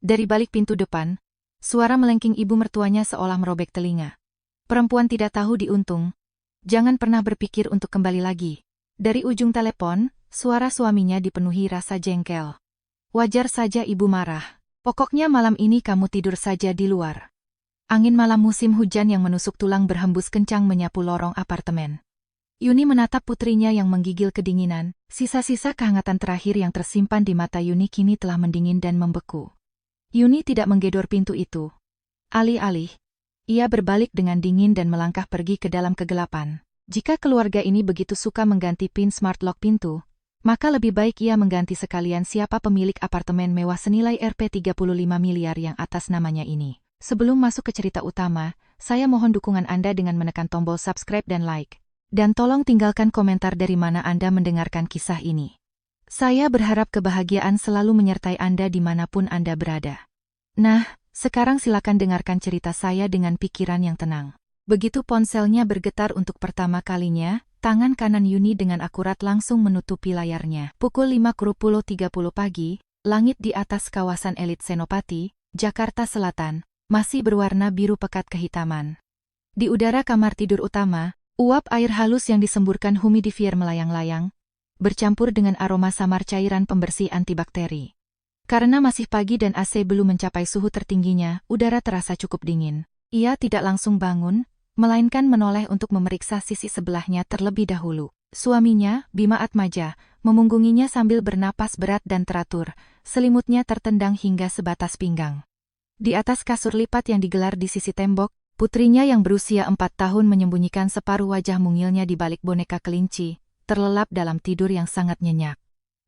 Dari balik pintu depan, suara melengking ibu mertuanya seolah merobek telinga. Perempuan tidak tahu diuntung. Jangan pernah berpikir untuk kembali lagi. Dari ujung telepon, suara suaminya dipenuhi rasa jengkel. Wajar saja ibu marah. Pokoknya malam ini kamu tidur saja di luar. Angin malam musim hujan yang menusuk tulang berhembus kencang menyapu lorong apartemen. Yuni menatap putrinya yang menggigil kedinginan. Sisa-sisa kehangatan terakhir yang tersimpan di mata Yuni kini telah mendingin dan membeku. Yuni tidak menggedor pintu itu. Alih-alih, ia berbalik dengan dingin dan melangkah pergi ke dalam kegelapan. Jika keluarga ini begitu suka mengganti pin smart lock pintu, maka lebih baik ia mengganti sekalian siapa pemilik apartemen mewah senilai Rp35 miliar yang atas namanya ini. Sebelum masuk ke cerita utama, saya mohon dukungan Anda dengan menekan tombol subscribe dan like. Dan tolong tinggalkan komentar dari mana Anda mendengarkan kisah ini. Saya berharap kebahagiaan selalu menyertai Anda dimanapun Anda berada. Nah, sekarang silakan dengarkan cerita saya dengan pikiran yang tenang. Begitu ponselnya bergetar untuk pertama kalinya, tangan kanan Yuni dengan akurat langsung menutupi layarnya. Pukul 5:30 pagi, langit di atas kawasan elit Senopati, Jakarta Selatan, masih berwarna biru pekat kehitaman. Di udara kamar tidur utama, uap air halus yang disemburkan humidifier melayang-layang, bercampur dengan aroma samar cairan pembersih antibakteri. Karena masih pagi dan AC belum mencapai suhu tertingginya, udara terasa cukup dingin. Ia tidak langsung bangun, melainkan menoleh untuk memeriksa sisi sebelahnya terlebih dahulu. Suaminya, Bima Atmaja, memunggunginya sambil bernapas berat dan teratur, selimutnya tertendang hingga sebatas pinggang. Di atas kasur lipat yang digelar di sisi tembok, putrinya yang berusia 4 tahun menyembunyikan separuh wajah mungilnya di balik boneka kelinci, terlelap dalam tidur yang sangat nyenyak.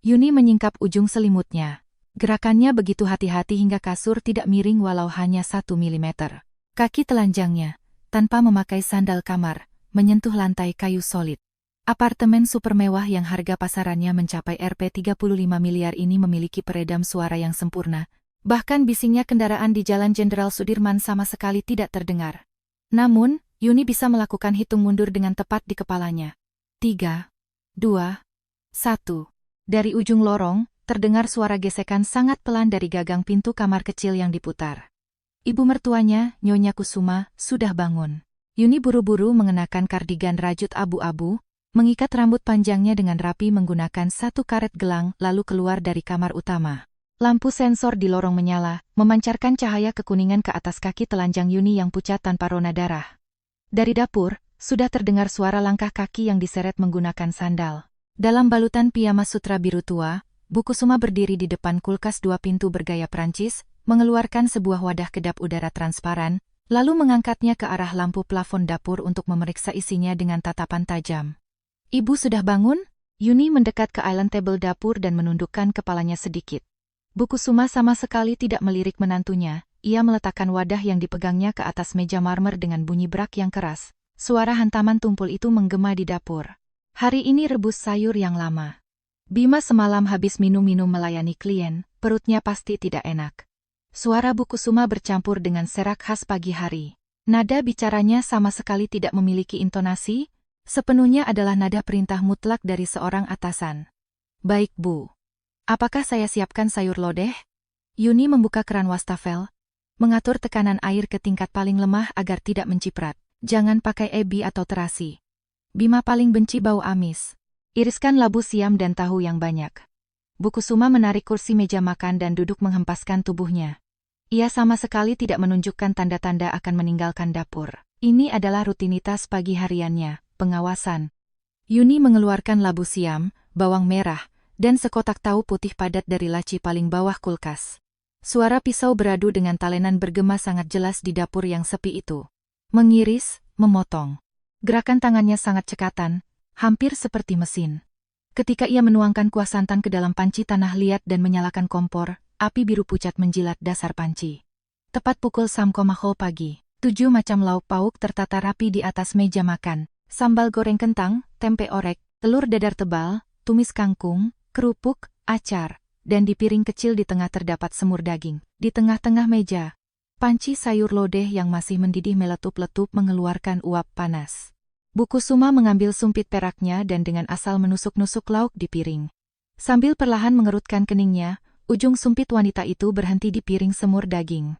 Yuni menyingkap ujung selimutnya. Gerakannya begitu hati-hati hingga kasur tidak miring walau hanya 1 milimeter. Kaki telanjangnya, tanpa memakai sandal kamar, menyentuh lantai kayu solid. Apartemen super mewah yang harga pasarannya mencapai Rp35 miliar ini memiliki peredam suara yang sempurna. Bahkan bisingnya kendaraan di Jalan Jenderal Sudirman sama sekali tidak terdengar. Namun, Yuni bisa melakukan hitung mundur dengan tepat di kepalanya. 3, 2, 1. Dari ujung lorong, terdengar suara gesekan sangat pelan dari gagang pintu kamar kecil yang diputar. Ibu mertuanya, Nyonya Kusuma, sudah bangun. Yuni buru-buru mengenakan kardigan rajut abu-abu, mengikat rambut panjangnya dengan rapi menggunakan satu karet gelang lalu keluar dari kamar utama. Lampu sensor di lorong menyala, memancarkan cahaya kekuningan ke atas kaki telanjang Yuni yang pucat tanpa rona darah. Dari dapur, sudah terdengar suara langkah kaki yang diseret menggunakan sandal. Dalam balutan piyama sutra biru tua, Bu Kusuma berdiri di depan kulkas 2 pintu bergaya Prancis, mengeluarkan sebuah wadah kedap udara transparan, lalu mengangkatnya ke arah lampu plafon dapur untuk memeriksa isinya dengan tatapan tajam. Ibu sudah bangun? Yuni mendekat ke island table dapur dan menundukkan kepalanya sedikit. Bu Kusuma sama sekali tidak melirik menantunya, ia meletakkan wadah yang dipegangnya ke atas meja marmer dengan bunyi brak yang keras. Suara hantaman tumpul itu menggema di dapur. Hari ini rebus sayur yang lama. Bima semalam habis minum-minum melayani klien, perutnya pasti tidak enak. Suara Bu Kusuma bercampur dengan serak khas pagi hari. Nada bicaranya sama sekali tidak memiliki intonasi, sepenuhnya adalah nada perintah mutlak dari seorang atasan. Baik Bu. Apakah saya siapkan sayur lodeh? Yuni membuka keran wastafel, mengatur tekanan air ke tingkat paling lemah agar tidak menciprat. Jangan pakai ebi atau terasi. Bima paling benci bau amis. Iriskan labu siam dan tahu yang banyak. Bu Kusuma menarik kursi meja makan dan duduk menghempaskan tubuhnya. Ia sama sekali tidak menunjukkan tanda-tanda akan meninggalkan dapur. Ini adalah rutinitas pagi hariannya, pengawasan. Yuni mengeluarkan labu siam, bawang merah, dan sekotak tahu putih padat dari laci paling bawah kulkas. Suara pisau beradu dengan talenan bergema sangat jelas di dapur yang sepi itu. Mengiris, memotong. Gerakan tangannya sangat cekatan, hampir seperti mesin. Ketika ia menuangkan kuah santan ke dalam panci tanah liat dan menyalakan kompor, api biru pucat menjilat dasar panci. Tepat pukul 3:00 pagi, 7 macam lauk pauk tertata rapi di atas meja makan. Sambal goreng kentang, tempe orek, telur dadar tebal, tumis kangkung, kerupuk, acar, dan di piring kecil di tengah terdapat semur daging. Di tengah-tengah meja, panci sayur lodeh yang masih mendidih meletup-letup mengeluarkan uap panas. Bu Kusuma mengambil sumpit peraknya dan dengan asal menusuk-nusuk lauk di piring. Sambil perlahan mengerutkan keningnya, Ujung sumpit wanita itu berhenti di piring semur daging.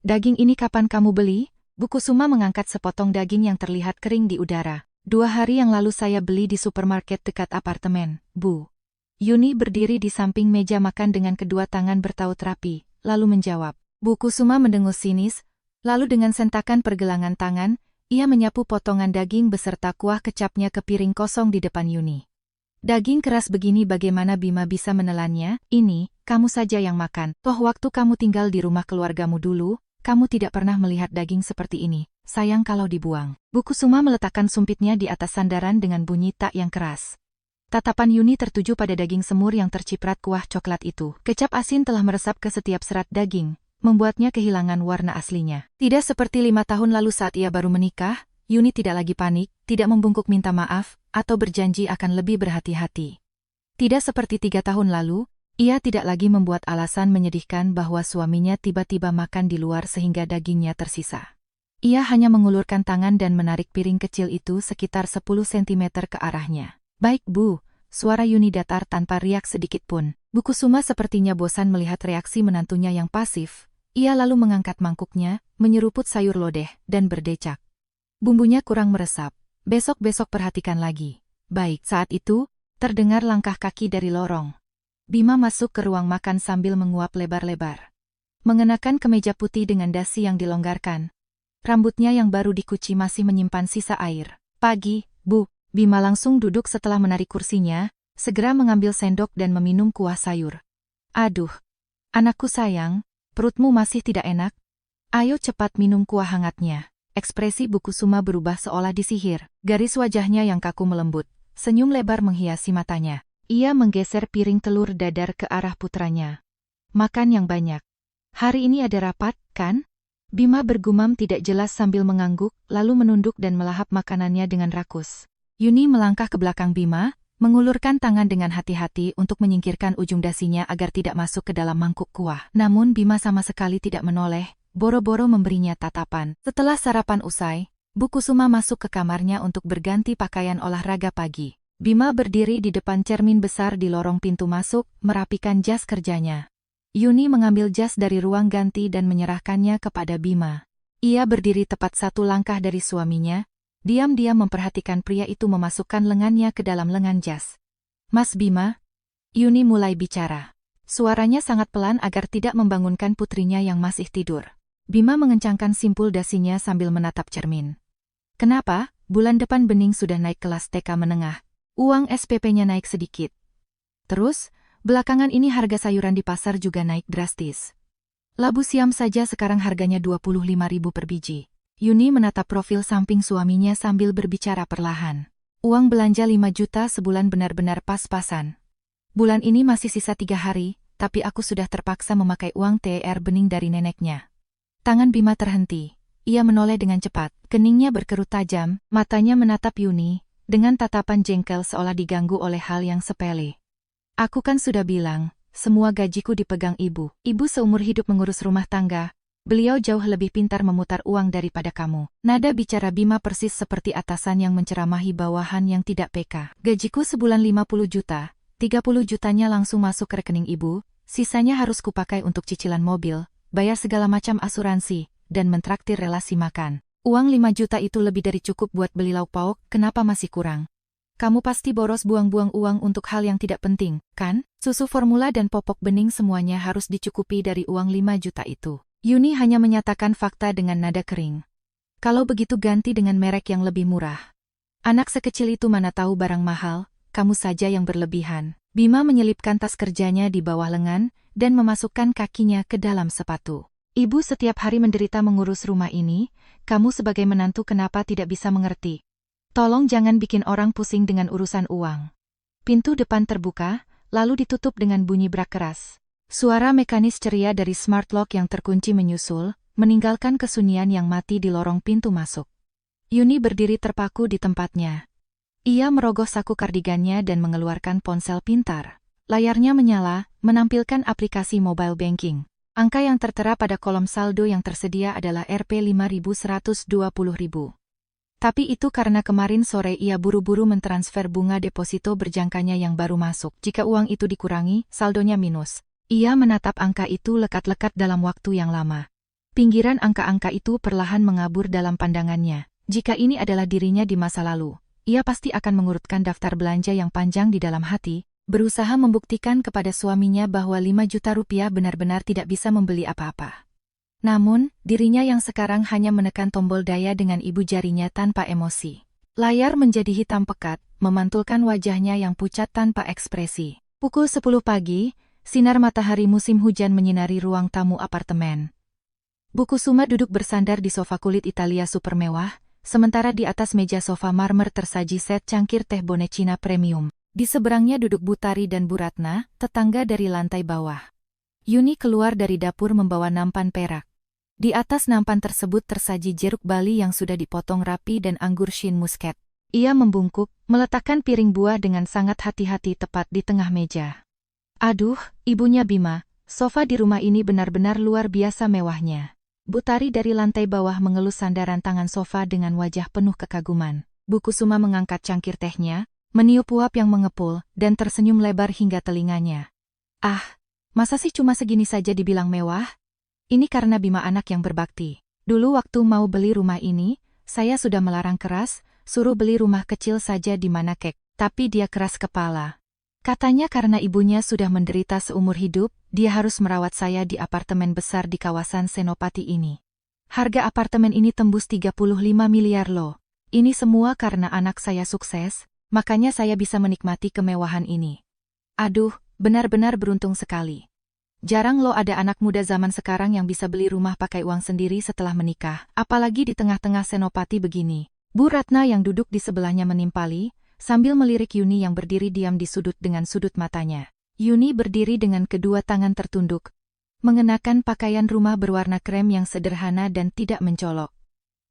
Daging ini kapan kamu beli? Bu Kusuma mengangkat sepotong daging yang terlihat kering di udara. 2 hari yang lalu saya beli di supermarket dekat apartemen, Bu. Yuni berdiri di samping meja makan dengan kedua tangan bertaut rapi, lalu menjawab. Bu Kusuma mendengus sinis, lalu dengan sentakan pergelangan tangan, ia menyapu potongan daging beserta kuah kecapnya ke piring kosong di depan Yuni. Daging keras begini bagaimana Bima bisa menelannya? Ini, kamu saja yang makan. Toh waktu kamu tinggal di rumah keluargamu dulu, kamu tidak pernah melihat daging seperti ini. Sayang kalau dibuang. Bu Kusuma meletakkan sumpitnya di atas sandaran dengan bunyi tak yang keras. Tatapan Yuni tertuju pada daging semur yang terciprat kuah coklat itu. Kecap asin telah meresap ke setiap serat daging, membuatnya kehilangan warna aslinya. Tidak seperti 5 tahun lalu saat ia baru menikah, Yuni tidak lagi panik, tidak membungkuk minta maaf, atau berjanji akan lebih berhati-hati. Tidak seperti 3 tahun lalu, ia tidak lagi membuat alasan menyedihkan bahwa suaminya tiba-tiba makan di luar sehingga dagingnya tersisa. Ia hanya mengulurkan tangan dan menarik piring kecil itu sekitar 10 cm ke arahnya. Baik Bu, suara Yuni datar tanpa riak sedikit pun. Bu Kusuma sepertinya bosan melihat reaksi menantunya yang pasif. Ia lalu mengangkat mangkuknya, menyeruput sayur lodeh, dan berdecak. Bumbunya kurang meresap. Besok-besok perhatikan lagi. Baik, saat itu, terdengar langkah kaki dari lorong. Bima masuk ke ruang makan sambil menguap lebar-lebar. Mengenakan kemeja putih dengan dasi yang dilonggarkan. Rambutnya yang baru dicuci masih menyimpan sisa air. Pagi, Bu. Bima langsung duduk setelah menarik kursinya, segera mengambil sendok dan meminum kuah sayur. Aduh, anakku sayang, perutmu masih tidak enak? Ayo cepat minum kuah hangatnya. Ekspresi Bu Kusuma berubah seolah disihir. Garis wajahnya yang kaku melembut. Senyum lebar menghiasi matanya. Ia menggeser piring telur dadar ke arah putranya. Makan yang banyak. Hari ini ada rapat, kan? Bima bergumam tidak jelas sambil mengangguk, lalu menunduk dan melahap makanannya dengan rakus. Yuni melangkah ke belakang Bima, mengulurkan tangan dengan hati-hati untuk menyingkirkan ujung dasinya agar tidak masuk ke dalam mangkuk kuah. Namun Bima sama sekali tidak menoleh. Boro-boro memberinya tatapan. Setelah sarapan usai, Bu Kusuma masuk ke kamarnya untuk berganti pakaian olahraga pagi. Bima berdiri di depan cermin besar di lorong pintu masuk, merapikan jas kerjanya. Yuni mengambil jas dari ruang ganti dan menyerahkannya kepada Bima. Ia berdiri tepat 1 langkah dari suaminya, diam-diam memperhatikan pria itu memasukkan lengannya ke dalam lengan jas. Mas Bima, Yuni mulai bicara. Suaranya sangat pelan agar tidak membangunkan putrinya yang masih tidur. Bima mengencangkan simpul dasinya sambil menatap cermin. Kenapa? Bulan depan Bening sudah naik kelas TK menengah. Uang SPP-nya naik sedikit. Terus, belakangan ini harga sayuran di pasar juga naik drastis. Labu siam saja sekarang harganya 25.000 per biji. Yuni menatap profil samping suaminya sambil berbicara perlahan. Uang belanja 5 juta sebulan benar-benar pas-pasan. Bulan ini masih sisa 3 hari, tapi aku sudah terpaksa memakai uang THR Bening dari neneknya. Tangan Bima terhenti. Ia menoleh dengan cepat. Keningnya berkerut tajam, matanya menatap Yuni, dengan tatapan jengkel seolah diganggu oleh hal yang sepele. Aku kan sudah bilang, semua gajiku dipegang ibu. Ibu seumur hidup mengurus rumah tangga. Beliau jauh lebih pintar memutar uang daripada kamu. Nada bicara Bima persis seperti atasan yang menceramahi bawahan yang tidak peka. Gajiku sebulan 50 juta, 30 jutanya langsung masuk ke rekening ibu, sisanya harus kupakai untuk cicilan mobil, bayar segala macam asuransi, dan mentraktir relasi makan. Uang 5 juta itu lebih dari cukup buat beli lauk pauk, kenapa masih kurang? Kamu pasti boros buang-buang uang untuk hal yang tidak penting, kan? Susu formula dan popok Bening semuanya harus dicukupi dari uang 5 juta itu. Yuni hanya menyatakan fakta dengan nada kering. Kalau begitu ganti dengan merek yang lebih murah. Anak sekecil itu mana tahu barang mahal, kamu saja yang berlebihan. Bima menyelipkan tas kerjanya di bawah lengan, dan memasukkan kakinya ke dalam sepatu. Ibu setiap hari menderita mengurus rumah ini, kamu sebagai menantu kenapa tidak bisa mengerti? Tolong jangan bikin orang pusing dengan urusan uang. Pintu depan terbuka, lalu ditutup dengan bunyi brak keras. Suara mekanis ceria dari smart lock yang terkunci menyusul, meninggalkan kesunyian yang mati di lorong pintu masuk. Yuni berdiri terpaku di tempatnya. Ia merogoh saku kardigannya dan mengeluarkan ponsel pintar. Layarnya menyala, menampilkan aplikasi mobile banking. Angka yang tertera pada kolom saldo yang tersedia adalah Rp5.120.000. Tapi itu karena kemarin sore ia buru-buru mentransfer bunga deposito berjangkanya yang baru masuk. Jika uang itu dikurangi, saldonya minus. Ia menatap angka itu lekat-lekat dalam waktu yang lama. Pinggiran angka-angka itu perlahan mengabur dalam pandangannya. Jika ini adalah dirinya di masa lalu, ia pasti akan mengurutkan daftar belanja yang panjang di dalam hati, berusaha membuktikan kepada suaminya bahwa 5 juta rupiah benar-benar tidak bisa membeli apa-apa. Namun, dirinya yang sekarang hanya menekan tombol daya dengan ibu jarinya tanpa emosi. Layar menjadi hitam pekat, memantulkan wajahnya yang pucat tanpa ekspresi. Pukul 10 pagi, sinar matahari musim hujan menyinari ruang tamu apartemen. Bu Kusuma duduk bersandar di sofa kulit Italia super mewah, sementara di atas meja sofa marmer tersaji set cangkir teh bone Cina premium. Di seberangnya duduk Butari dan Bu Ratna, tetangga dari lantai bawah. Yuni keluar dari dapur membawa nampan perak. Di atas nampan tersebut tersaji jeruk bali yang sudah dipotong rapi dan anggur Shin Muscat. Ia membungkuk, meletakkan piring buah dengan sangat hati-hati tepat di tengah meja. Aduh, ibunya Bima, sofa di rumah ini benar-benar luar biasa mewahnya. Butari dari lantai bawah mengelus sandaran tangan sofa dengan wajah penuh kekaguman. Bu Kusuma mengangkat cangkir tehnya, meniup uap yang mengepul, dan tersenyum lebar hingga telinganya. Ah, masa sih cuma segini saja dibilang mewah? Ini karena Bima anak yang berbakti. Dulu waktu mau beli rumah ini, saya sudah melarang keras, suruh beli rumah kecil saja di mana kek, tapi dia keras kepala. Katanya karena ibunya sudah menderita seumur hidup, dia harus merawat saya di apartemen besar di kawasan Senopati ini. Harga apartemen ini tembus 35 miliar loh. Ini semua karena anak saya sukses, makanya saya bisa menikmati kemewahan ini. Aduh, benar-benar beruntung sekali. Jarang loh ada anak muda zaman sekarang yang bisa beli rumah pakai uang sendiri setelah menikah, apalagi di tengah-tengah Senopati begini. Bu Ratna yang duduk di sebelahnya menimpali, sambil melirik Yuni yang berdiri diam di sudut dengan sudut matanya. Yuni berdiri dengan kedua tangan tertunduk, mengenakan pakaian rumah berwarna krem yang sederhana dan tidak mencolok.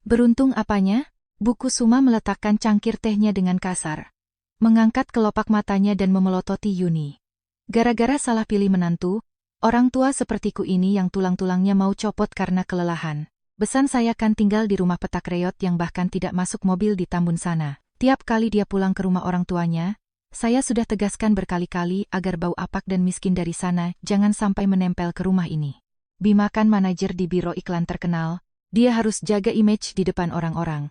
Beruntung apanya? Bu Kusuma meletakkan cangkir tehnya dengan kasar, mengangkat kelopak matanya dan memelototi Yuni. Gara-gara salah pilih menantu, orang tua sepertiku ini yang tulang-tulangnya mau copot karena kelelahan. Besan saya kan tinggal di rumah petak reot yang bahkan tidak masuk mobil di Tambun sana. Tiap kali dia pulang ke rumah orang tuanya, saya sudah tegaskan berkali-kali agar bau apak dan miskin dari sana jangan sampai menempel ke rumah ini. Bima kan manajer di biro iklan terkenal, dia harus jaga image di depan orang-orang.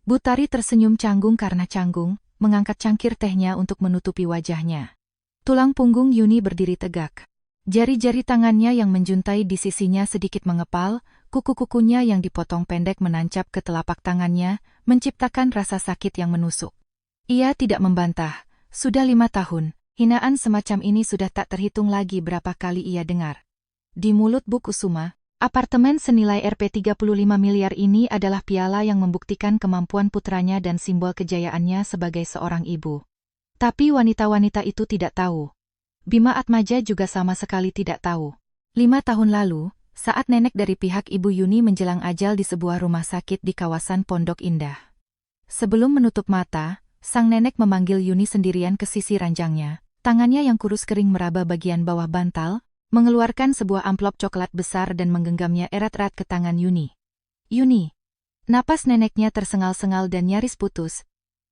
Butari tersenyum canggung karena canggung, mengangkat cangkir tehnya untuk menutupi wajahnya. Tulang punggung Yuni berdiri tegak. Jari-jari tangannya yang menjuntai di sisinya sedikit mengepal, kuku-kukunya yang dipotong pendek menancap ke telapak tangannya, menciptakan rasa sakit yang menusuk. Ia tidak membantah, sudah 5 tahun, hinaan semacam ini sudah tak terhitung lagi berapa kali ia dengar. Di mulut Bu Kusuma, apartemen senilai Rp 35 miliar ini adalah piala yang membuktikan kemampuan putranya dan simbol kejayaannya sebagai seorang ibu. Tapi wanita-wanita itu tidak tahu. Bima Atmaja juga sama sekali tidak tahu. 5 tahun lalu, saat nenek dari pihak Ibu Yuni menjelang ajal di sebuah rumah sakit di kawasan Pondok Indah. Sebelum menutup mata, sang nenek memanggil Yuni sendirian ke sisi ranjangnya. Tangannya yang kurus kering meraba bagian bawah bantal, mengeluarkan sebuah amplop coklat besar dan menggenggamnya erat-erat ke tangan Yuni. Yuni. Napas neneknya tersengal-sengal dan nyaris putus.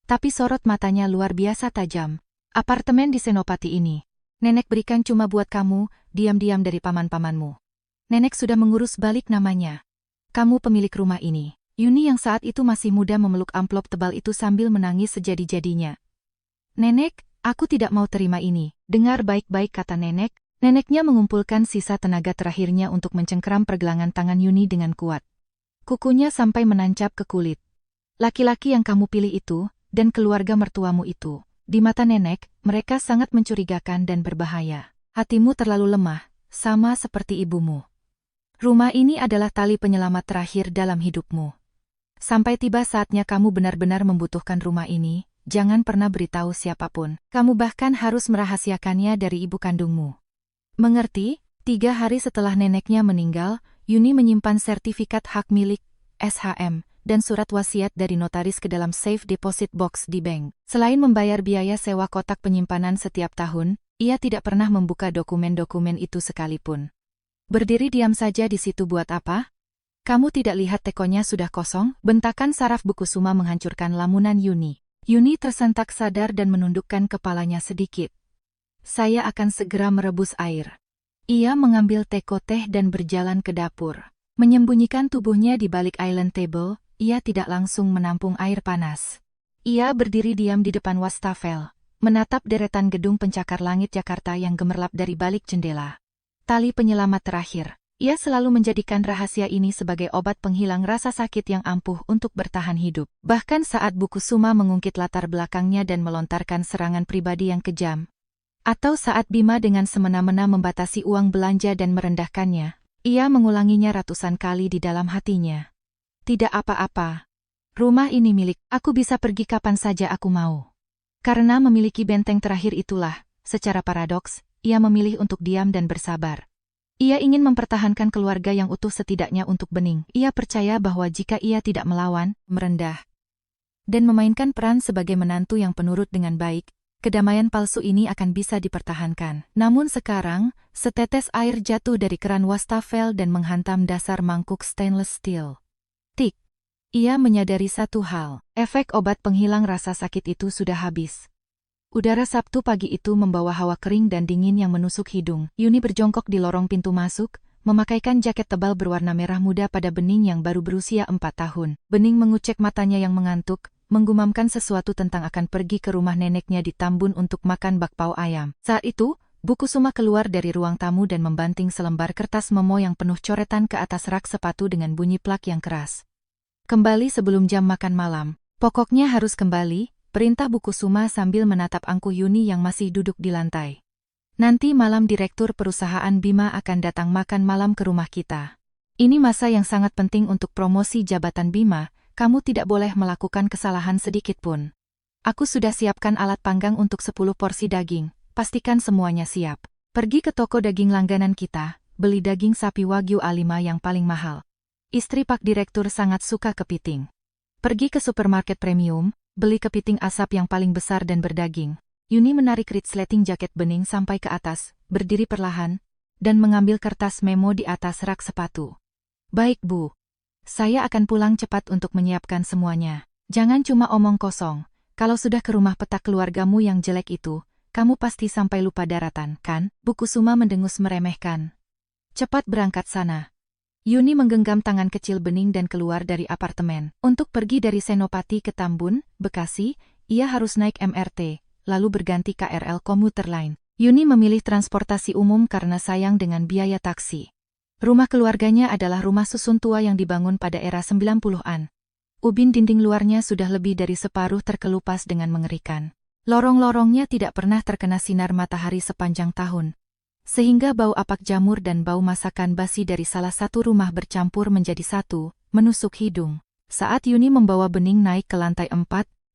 Tapi sorot matanya luar biasa tajam. Apartemen di Senopati ini, nenek berikan cuma buat kamu, diam-diam dari paman-pamanmu. Nenek sudah mengurus balik namanya. Kamu pemilik rumah ini. Yuni yang saat itu masih muda memeluk amplop tebal itu sambil menangis sejadi-jadinya. Nenek, aku tidak mau terima ini. Dengar baik-baik kata nenek. Neneknya mengumpulkan sisa tenaga terakhirnya untuk mencengkeram pergelangan tangan Yuni dengan kuat. Kukunya sampai menancap ke kulit. Laki-laki yang kamu pilih itu, dan keluarga mertuamu itu. Di mata nenek, mereka sangat mencurigakan dan berbahaya. Hatimu terlalu lemah, sama seperti ibumu. Rumah ini adalah tali penyelamat terakhir dalam hidupmu. Sampai tiba saatnya kamu benar-benar membutuhkan rumah ini, jangan pernah beritahu siapapun. Kamu bahkan harus merahasiakannya dari ibu kandungmu. Mengerti? 3 hari setelah neneknya meninggal, Yuni menyimpan sertifikat hak milik, SHM, dan surat wasiat dari notaris ke dalam safe deposit box di bank. Selain membayar biaya sewa kotak penyimpanan setiap tahun, ia tidak pernah membuka dokumen-dokumen itu sekalipun. Berdiri diam saja di situ buat apa? Kamu tidak lihat tekonya sudah kosong? Bentakan saraf Bu Kusuma menghancurkan lamunan Yuni. Yuni tersentak sadar dan menundukkan kepalanya sedikit. Saya akan segera merebus air. Ia mengambil teko teh dan berjalan ke dapur. Menyembunyikan tubuhnya di balik island table, ia tidak langsung menampung air panas. Ia berdiri diam di depan wastafel, menatap deretan gedung pencakar langit Jakarta yang gemerlap dari balik jendela. Tali penyelamat terakhir. Ia selalu menjadikan rahasia ini sebagai obat penghilang rasa sakit yang ampuh untuk bertahan hidup. Bahkan saat Buku Suma mengungkit latar belakangnya dan melontarkan serangan pribadi yang kejam, atau saat Bima dengan semena-mena membatasi uang belanja dan merendahkannya, ia mengulanginya ratusan kali di dalam hatinya. Tidak apa-apa. Rumah ini milik, aku bisa pergi kapan saja aku mau. Karena memiliki benteng terakhir itulah, secara paradoks, ia memilih untuk diam dan bersabar. Ia ingin mempertahankan keluarga yang utuh setidaknya untuk Bening. Ia percaya bahwa jika ia tidak melawan, merendah, dan memainkan peran sebagai menantu yang penurut dengan baik, kedamaian palsu ini akan bisa dipertahankan. Namun sekarang, setetes air jatuh dari keran wastafel dan menghantam dasar mangkuk stainless steel. Tik. Ia menyadari satu hal, efek obat penghilang rasa sakit itu sudah habis. Udara Sabtu pagi itu membawa hawa kering dan dingin yang menusuk hidung. Yuni berjongkok di lorong pintu masuk, memakaikan jaket tebal berwarna merah muda pada Bening yang baru berusia 4 tahun. Bening mengucek matanya yang mengantuk, menggumamkan sesuatu tentang akan pergi ke rumah neneknya di Tambun untuk makan bakpao ayam. Saat itu, Buku Suma keluar dari ruang tamu dan membanting selembar kertas memo yang penuh coretan ke atas rak sepatu dengan bunyi plak yang keras. Kembali sebelum jam makan malam. Pokoknya harus kembali, perintah Buku Suma sambil menatap angkuh Yuni yang masih duduk di lantai. Nanti malam direktur perusahaan Bima akan datang makan malam ke rumah kita. Ini masa yang sangat penting untuk promosi jabatan Bima. Kamu tidak boleh melakukan kesalahan sedikit pun. Aku sudah siapkan alat panggang untuk 10 porsi daging, pastikan semuanya siap. Pergi ke toko daging langganan kita, beli daging sapi Wagyu A5 yang paling mahal. Istri Pak Direktur sangat suka kepiting. Pergi ke supermarket premium, beli kepiting asap yang paling besar dan berdaging. Yuni menarik resleting jaket Bening sampai ke atas, berdiri perlahan, dan mengambil kertas memo di atas rak sepatu. Baik Bu. Saya akan pulang cepat untuk menyiapkan semuanya. Jangan cuma omong kosong. Kalau sudah ke rumah petak keluargamu yang jelek itu, kamu pasti sampai lupa daratan, kan? Buku Suma mendengus meremehkan. Cepat berangkat sana. Yuni menggenggam tangan kecil Bening dan keluar dari apartemen. Untuk pergi dari Senopati ke Tambun, Bekasi, ia harus naik MRT, lalu berganti KRL komuter lain. Yuni memilih transportasi umum karena sayang dengan biaya taksi. Rumah keluarganya adalah rumah susun tua yang dibangun pada era 90-an. Ubin dinding luarnya sudah lebih dari separuh terkelupas dengan mengerikan. Lorong-lorongnya tidak pernah terkena sinar matahari sepanjang tahun, sehingga bau apak jamur dan bau masakan basi dari salah satu rumah bercampur menjadi satu, menusuk hidung. Saat Yuni membawa Bening naik ke lantai 4,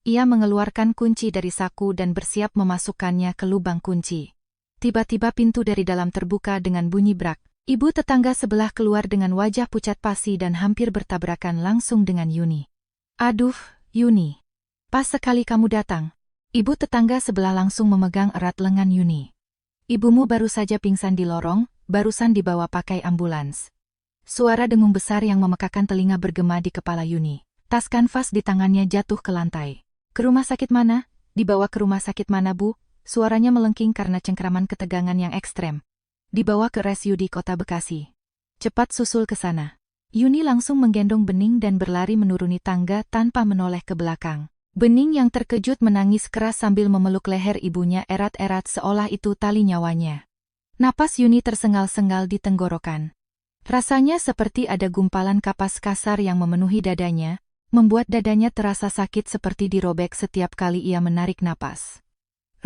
ia mengeluarkan kunci dari saku dan bersiap memasukkannya ke lubang kunci. Tiba-tiba pintu dari dalam terbuka dengan bunyi brak. Ibu tetangga sebelah keluar dengan wajah pucat pasi dan hampir bertabrakan langsung dengan Yuni. Aduh, Yuni. Pas sekali kamu datang. Ibu tetangga sebelah langsung memegang erat lengan Yuni. Ibumu baru saja pingsan di lorong, barusan dibawa pakai ambulans. Suara dengung besar yang memekakan telinga bergema di kepala Yuni. Tas kanvas di tangannya jatuh ke lantai. Ke rumah sakit mana? Dibawa ke rumah sakit mana, Bu? Suaranya melengking karena cengkraman ketegangan yang ekstrem. Dibawa ke RSUD Kota Bekasi. Cepat susul ke sana. Yuni langsung menggendong Bening dan berlari menuruni tangga tanpa menoleh ke belakang. Bening yang terkejut menangis keras sambil memeluk leher ibunya erat-erat seolah itu tali nyawanya. Napas Yuni tersengal-sengal di tenggorokan. Rasanya seperti ada gumpalan kapas kasar yang memenuhi dadanya, membuat dadanya terasa sakit seperti dirobek setiap kali ia menarik napas.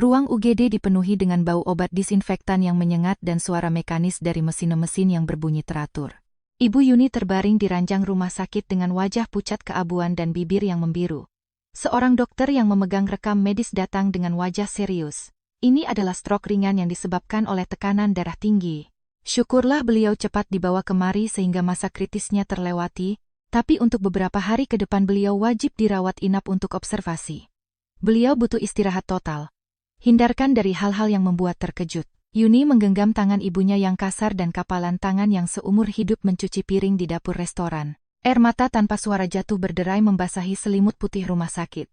Ruang UGD dipenuhi dengan bau obat disinfektan yang menyengat dan suara mekanis dari mesin-mesin yang berbunyi teratur. Ibu Yuni terbaring di ranjang rumah sakit dengan wajah pucat keabuan dan bibir yang membiru. Seorang dokter yang memegang rekam medis datang dengan wajah serius. Ini adalah stroke ringan yang disebabkan oleh tekanan darah tinggi. Syukurlah beliau cepat dibawa kemari sehingga masa kritisnya terlewati, tapi untuk beberapa hari ke depan beliau wajib dirawat inap untuk observasi. Beliau butuh istirahat total. Hindarkan dari hal-hal yang membuat terkejut. Yuni menggenggam tangan ibunya yang kasar dan kapalan tangan yang seumur hidup mencuci piring di dapur restoran. Air mata tanpa suara jatuh berderai membasahi selimut putih rumah sakit.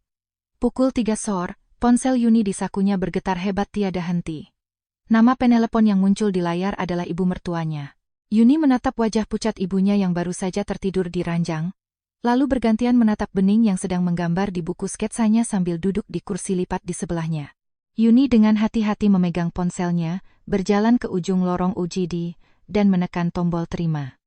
Pukul 3 sore, ponsel Yuni di sakunya bergetar hebat tiada henti. Nama penelepon yang muncul di layar adalah ibu mertuanya. Yuni menatap wajah pucat ibunya yang baru saja tertidur di ranjang, lalu bergantian menatap Bening yang sedang menggambar di buku sketsanya sambil duduk di kursi lipat di sebelahnya. Yuni dengan hati-hati memegang ponselnya, berjalan ke ujung lorong UGD, dan menekan tombol terima.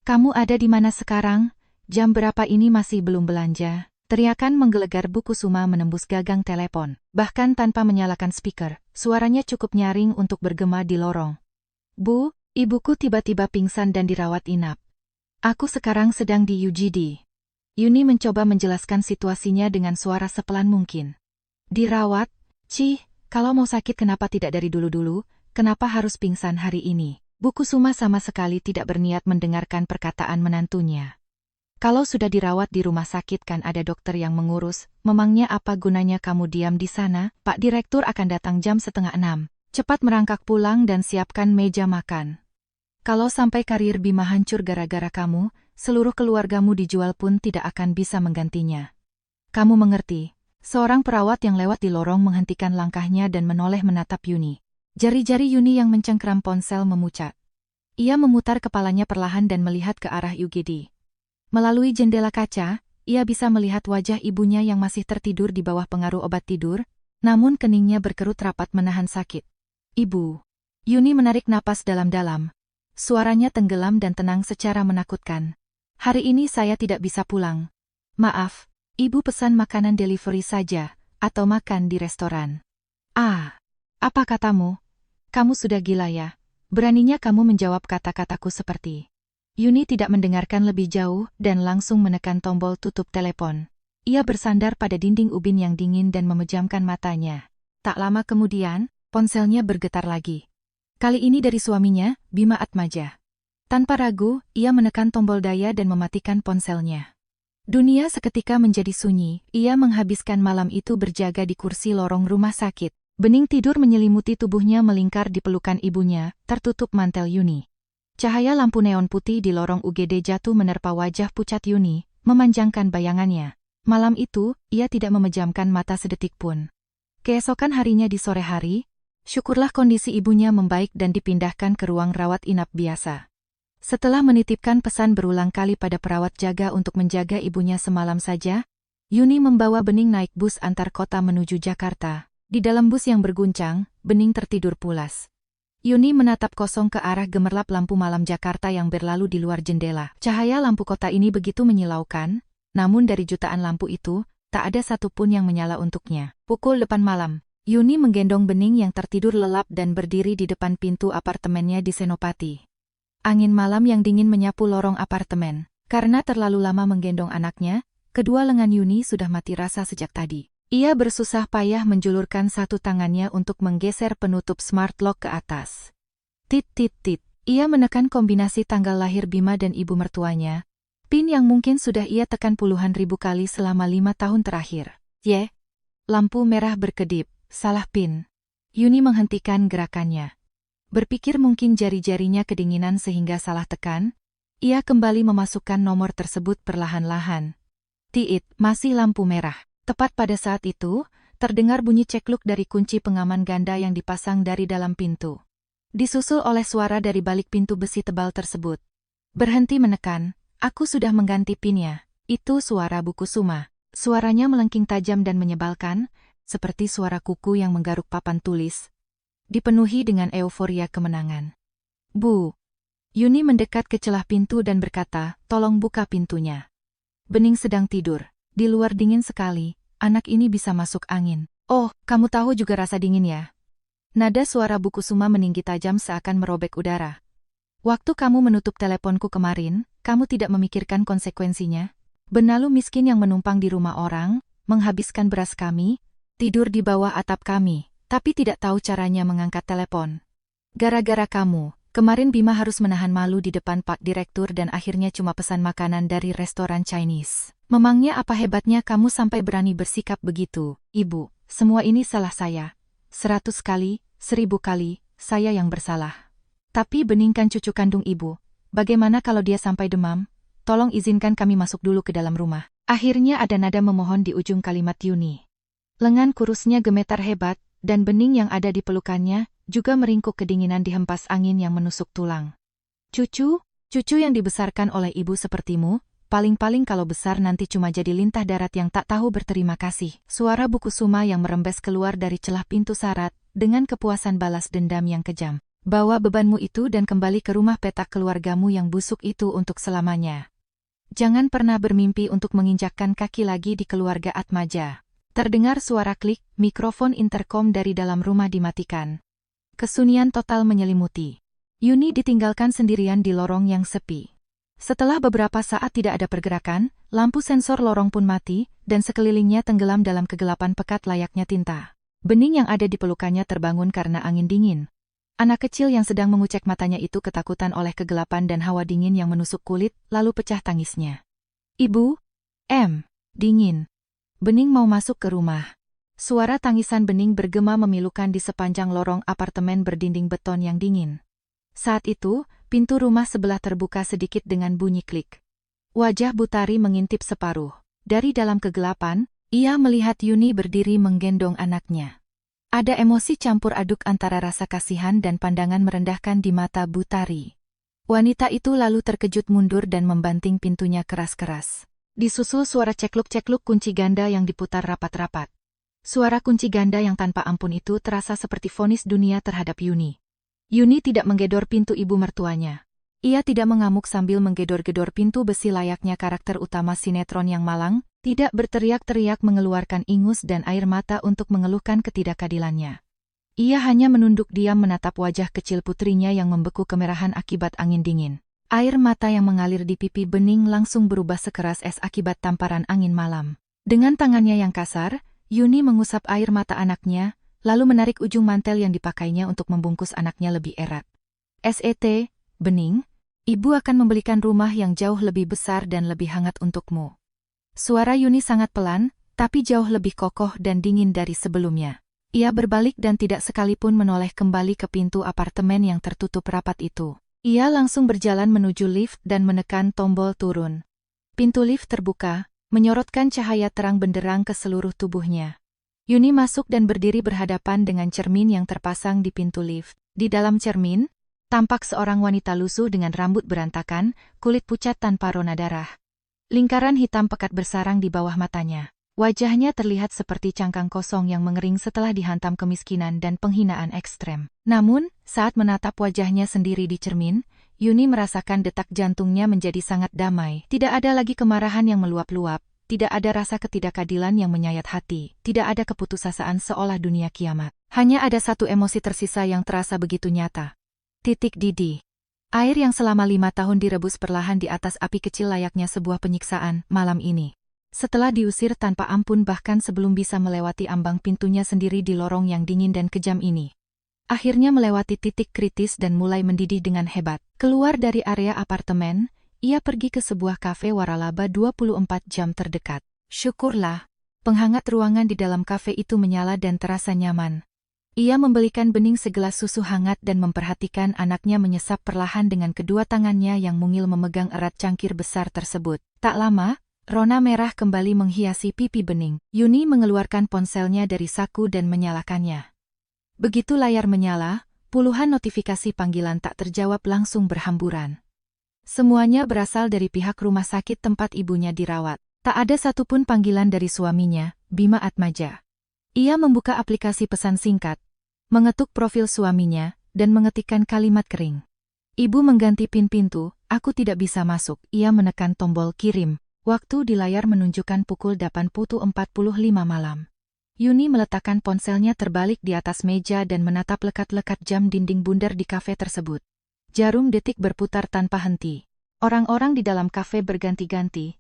"Kamu ada di mana sekarang? Jam berapa ini masih belum belanja?" Teriakan menggelegar Bu Kusuma menembus gagang telepon. Bahkan tanpa menyalakan speaker, suaranya cukup nyaring untuk bergema di lorong. "Bu, ibuku tiba-tiba pingsan dan dirawat inap. Aku sekarang sedang di UGD." Yuni mencoba menjelaskan situasinya dengan suara sepelan mungkin. "Dirawat? Cih, kalau mau sakit kenapa tidak dari dulu-dulu? Kenapa harus pingsan hari ini?" Bu Kusuma sama sekali tidak berniat mendengarkan perkataan menantunya. "Kalau sudah dirawat di rumah sakit kan ada dokter yang mengurus, memangnya apa gunanya kamu diam di sana? Pak Direktur akan datang jam 5:30. Cepat merangkak pulang dan siapkan meja makan. Kalau sampai karir Bima hancur gara-gara kamu, seluruh keluargamu dijual pun tidak akan bisa menggantinya. Kamu mengerti?" Seorang perawat yang lewat di lorong menghentikan langkahnya dan menoleh menatap Yuni. Jari-jari Yuni yang mencengkeram ponsel memucat. Ia memutar kepalanya perlahan dan melihat ke arah UGD. Melalui jendela kaca, ia bisa melihat wajah ibunya yang masih tertidur di bawah pengaruh obat tidur, namun keningnya berkerut rapat menahan sakit. "Ibu." Yuni menarik napas dalam-dalam. Suaranya tenggelam dan tenang secara menakutkan. "Hari ini saya tidak bisa pulang. Maaf, ibu pesan makanan delivery saja, atau makan di restoran." "Ah, apa katamu? Kamu sudah gila ya? Beraninya kamu menjawab kata-kataku seperti..." Yuni tidak mendengarkan lebih jauh dan langsung menekan tombol tutup telepon. Ia bersandar pada dinding ubin yang dingin dan memejamkan matanya. Tak lama kemudian, ponselnya bergetar lagi. Kali ini dari suaminya, Bima Atmaja. Tanpa ragu, ia menekan tombol daya dan mematikan ponselnya. Dunia seketika menjadi sunyi. Ia menghabiskan malam itu berjaga di kursi lorong rumah sakit. Bening tidur menyelimuti tubuhnya melingkar di pelukan ibunya, tertutup mantel Yuni. Cahaya lampu neon putih di lorong UGD jatuh menerpa wajah pucat Yuni, memanjangkan bayangannya. Malam itu, ia tidak memejamkan mata sedetik pun. Keesokan harinya di sore hari, syukurlah kondisi ibunya membaik dan dipindahkan ke ruang rawat inap biasa. Setelah menitipkan pesan berulang kali pada perawat jaga untuk menjaga ibunya semalam saja, Yuni membawa Bening naik bus antar kota menuju Jakarta. Di dalam bus yang berguncang, Bening tertidur pulas. Yuni menatap kosong ke arah gemerlap lampu malam Jakarta yang berlalu di luar jendela. Cahaya lampu kota ini begitu menyilaukan, namun dari jutaan lampu itu, tak ada satupun yang menyala untuknya. Pukul 8 malam, Yuni menggendong Bening yang tertidur lelap dan berdiri di depan pintu apartemennya di Senopati. Angin malam yang dingin menyapu lorong apartemen. Karena terlalu lama menggendong anaknya, kedua lengan Yuni sudah mati rasa sejak tadi. Ia bersusah payah menjulurkan satu tangannya untuk menggeser penutup smart lock ke atas. Tit tit tit. Ia menekan kombinasi tanggal lahir Bima dan ibu mertuanya. PIN yang mungkin sudah ia tekan puluhan ribu kali selama 5 tahun terakhir. Lampu merah berkedip. Salah PIN. Yuni menghentikan gerakannya. Berpikir mungkin jari-jarinya kedinginan sehingga salah tekan, ia kembali memasukkan nomor tersebut perlahan-lahan. Tiit, masih lampu merah. Tepat pada saat itu, terdengar bunyi cekluk dari kunci pengaman ganda yang dipasang dari dalam pintu. Disusul oleh suara dari balik pintu besi tebal tersebut. "Berhenti menekan, aku sudah mengganti PIN-nya." Itu suara Bu Kusuma. Suaranya melengking tajam dan menyebalkan, seperti suara kuku yang menggaruk papan tulis. Dipenuhi dengan euforia kemenangan. "Bu." Yuni mendekat ke celah pintu dan berkata, "Tolong buka pintunya. Bening sedang tidur. Di luar dingin sekali, anak ini bisa masuk angin." "Oh, kamu tahu juga rasa dingin ya?" Nada suara Bu Kusuma meninggi tajam seakan merobek udara. "Waktu kamu menutup teleponku kemarin, kamu tidak memikirkan konsekuensinya? Benalu miskin yang menumpang di rumah orang, menghabiskan beras kami, tidur di bawah atap kami, tapi tidak tahu caranya mengangkat telepon. Gara-gara kamu, kemarin Bima harus menahan malu di depan Pak Direktur dan akhirnya cuma pesan makanan dari restoran Chinese. Memangnya apa hebatnya kamu sampai berani bersikap begitu?" "Ibu, semua ini salah saya. 100 kali, 1000 kali, saya yang bersalah. Tapi Bening kan cucu kandung ibu. Bagaimana kalau dia sampai demam? Tolong izinkan kami masuk dulu ke dalam rumah." Akhirnya ada nada memohon di ujung kalimat Yuni. Lengan kurusnya gemetar hebat, dan Bening yang ada di pelukannya juga meringkuk kedinginan dihempas angin yang menusuk tulang. Cucu yang dibesarkan oleh ibu sepertimu, paling-paling kalau besar nanti cuma jadi lintah darat yang tak tahu berterima kasih. Suara Bu Kusuma yang merembes keluar dari celah pintu Sarat, dengan kepuasan balas dendam yang kejam. Bawa bebanmu itu dan kembali ke rumah petak keluargamu yang busuk itu untuk selamanya. Jangan pernah bermimpi untuk menginjakkan kaki lagi di keluarga Atmaja. Terdengar suara klik, mikrofon interkom dari dalam rumah dimatikan. Kesunyian total menyelimuti. Yuni ditinggalkan sendirian di lorong yang sepi. Setelah beberapa saat tidak ada pergerakan, lampu sensor lorong pun mati, dan sekelilingnya tenggelam dalam kegelapan pekat layaknya tinta. Bening yang ada di pelukannya terbangun karena angin dingin. Anak kecil yang sedang mengucek matanya itu ketakutan oleh kegelapan dan hawa dingin yang menusuk kulit, lalu pecah tangisnya. Ibu, dingin. Bening mau masuk ke rumah. Suara tangisan Bening bergema memilukan di sepanjang lorong apartemen berdinding beton yang dingin. Saat itu, pintu rumah sebelah terbuka sedikit dengan bunyi klik. Wajah Butari mengintip separuh. Dari dalam kegelapan, ia melihat Yuni berdiri menggendong anaknya. Ada emosi campur aduk antara rasa kasihan dan pandangan merendahkan di mata Butari. Wanita itu lalu terkejut mundur dan membanting pintunya keras-keras. Disusul suara cekluk-cekluk kunci ganda yang diputar rapat-rapat. Suara kunci ganda yang tanpa ampun itu terasa seperti vonis dunia terhadap Yuni. Yuni tidak menggedor pintu ibu mertuanya. Ia tidak mengamuk sambil menggedor-gedor pintu besi layaknya karakter utama sinetron yang malang, tidak berteriak-teriak mengeluarkan ingus dan air mata untuk mengeluhkan ketidakadilannya. Ia hanya menunduk diam menatap wajah kecil putrinya yang membeku kemerahan akibat angin dingin. Air mata yang mengalir di pipi Bening langsung berubah sekeras es akibat tamparan angin malam. Dengan tangannya yang kasar, Yuni mengusap air mata anaknya, lalu menarik ujung mantel yang dipakainya untuk membungkus anaknya lebih erat. "Set, Bening, ibu akan membelikan rumah yang jauh lebih besar dan lebih hangat untukmu." Suara Yuni sangat pelan, tapi jauh lebih kokoh dan dingin dari sebelumnya. Ia berbalik dan tidak sekalipun menoleh kembali ke pintu apartemen yang tertutup rapat itu. Ia langsung berjalan menuju lift dan menekan tombol turun. Pintu lift terbuka, menyorotkan cahaya terang benderang ke seluruh tubuhnya. Yuni masuk dan berdiri berhadapan dengan cermin yang terpasang di pintu lift. Di dalam cermin, tampak seorang wanita lusuh dengan rambut berantakan, kulit pucat tanpa rona darah. Lingkaran hitam pekat bersarang di bawah matanya. Wajahnya terlihat seperti cangkang kosong yang mengering setelah dihantam kemiskinan dan penghinaan ekstrem. Namun, saat menatap wajahnya sendiri di cermin, Yuni merasakan detak jantungnya menjadi sangat damai. Tidak ada lagi kemarahan yang meluap-luap. Tidak ada rasa ketidakadilan yang menyayat hati, tidak ada keputusasaan seolah dunia kiamat. Hanya ada satu emosi tersisa yang terasa begitu nyata. Titik didih. Air yang selama 5 tahun direbus perlahan di atas api kecil layaknya sebuah penyiksaan, malam ini. Setelah diusir tanpa ampun bahkan sebelum bisa melewati ambang pintunya sendiri di lorong yang dingin dan kejam ini. Akhirnya melewati titik kritis dan mulai mendidih dengan hebat. Keluar dari area apartemen, ia pergi ke sebuah kafe waralaba 24 jam terdekat. Syukurlah, penghangat ruangan di dalam kafe itu menyala dan terasa nyaman. Ia membelikan Bening segelas susu hangat dan memperhatikan anaknya menyesap perlahan dengan kedua tangannya yang mungil memegang erat cangkir besar tersebut. Tak lama, rona merah kembali menghiasi pipi Bening. Yuni mengeluarkan ponselnya dari saku dan menyalakannya. Begitu layar menyala, puluhan notifikasi panggilan tak terjawab langsung berhamburan. Semuanya berasal dari pihak rumah sakit tempat ibunya dirawat. Tak ada satupun panggilan dari suaminya, Bima Atmaja. Ia membuka aplikasi pesan singkat, mengetuk profil suaminya, dan mengetikkan kalimat kering. "Ibu mengganti pin pintu, aku tidak bisa masuk." Ia menekan tombol kirim. Waktu di layar menunjukkan pukul 8.45 malam. Yuni meletakkan ponselnya terbalik di atas meja dan menatap lekat-lekat jam dinding bundar di kafe tersebut. Jarum detik berputar tanpa henti. Orang-orang di dalam kafe berganti-ganti,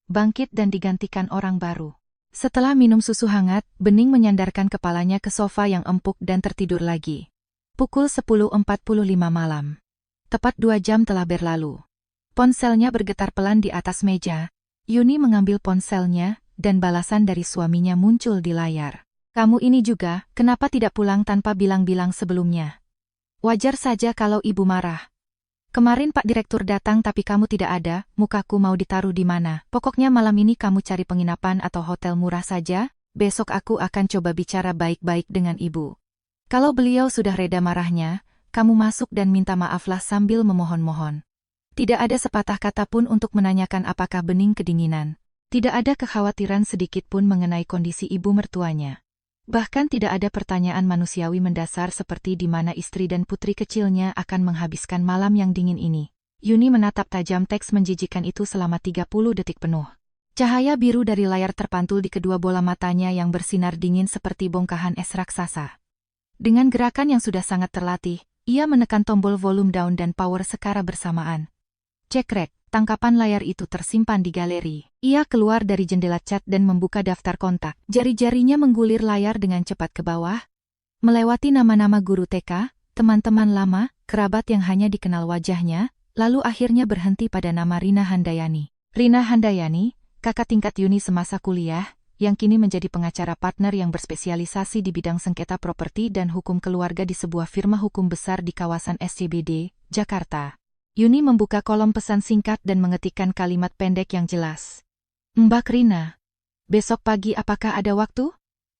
bangkit dan digantikan orang baru. Setelah minum susu hangat, Bening menyandarkan kepalanya ke sofa yang empuk dan tertidur lagi. Pukul 10.45 malam. Tepat 2 jam telah berlalu. Ponselnya bergetar pelan di atas meja. Yuni mengambil ponselnya, dan balasan dari suaminya muncul di layar. "Kamu ini juga, kenapa tidak pulang tanpa bilang-bilang sebelumnya? Wajar saja kalau ibu marah. Kemarin Pak Direktur datang tapi kamu tidak ada, mukaku mau ditaruh di mana? Pokoknya malam ini kamu cari penginapan atau hotel murah saja, besok aku akan coba bicara baik-baik dengan ibu." Kalau beliau sudah reda marahnya, kamu masuk dan minta maaflah sambil memohon-mohon. Tidak ada sepatah kata pun untuk menanyakan apakah bening kedinginan. Tidak ada kekhawatiran sedikit pun mengenai kondisi ibu mertuanya. Bahkan tidak ada pertanyaan manusiawi mendasar seperti di mana istri dan putri kecilnya akan menghabiskan malam yang dingin ini. Yuni menatap tajam teks menjijikan itu selama 30 detik penuh. Cahaya biru dari layar terpantul di kedua bola matanya yang bersinar dingin seperti bongkahan es raksasa. Dengan gerakan yang sudah sangat terlatih, ia menekan tombol volume down dan power sekara bersamaan. Cekrek, tangkapan layar itu tersimpan di galeri. Ia keluar dari jendela cat dan membuka daftar kontak. Jari-jarinya menggulir layar dengan cepat ke bawah, melewati nama-nama guru TK, teman-teman lama, kerabat yang hanya dikenal wajahnya, lalu akhirnya berhenti pada nama Rina Handayani. Rina Handayani, kakak tingkat Yuni semasa kuliah, yang kini menjadi pengacara partner yang berspesialisasi di bidang sengketa properti dan hukum keluarga di sebuah firma hukum besar di kawasan SCBD, Jakarta. Yuni membuka kolom pesan singkat dan mengetikkan kalimat pendek yang jelas. Mbak Rina, besok pagi apakah ada waktu?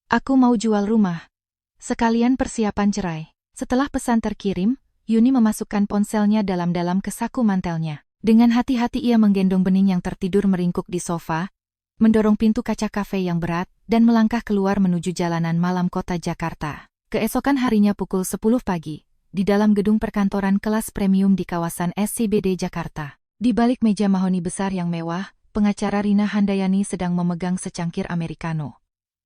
Aku mau jual rumah. Sekalian persiapan cerai. Setelah pesan terkirim, Yuni memasukkan ponselnya dalam-dalam ke saku mantelnya. Dengan hati-hati ia menggendong Bening yang tertidur meringkuk di sofa, mendorong pintu kaca kafe yang berat, dan melangkah keluar menuju jalanan malam kota Jakarta. Keesokan harinya pukul 10 pagi. Di dalam gedung perkantoran kelas premium di kawasan SCBD Jakarta. Di balik meja mahoni besar yang mewah, pengacara Rina Handayani sedang memegang secangkir americano.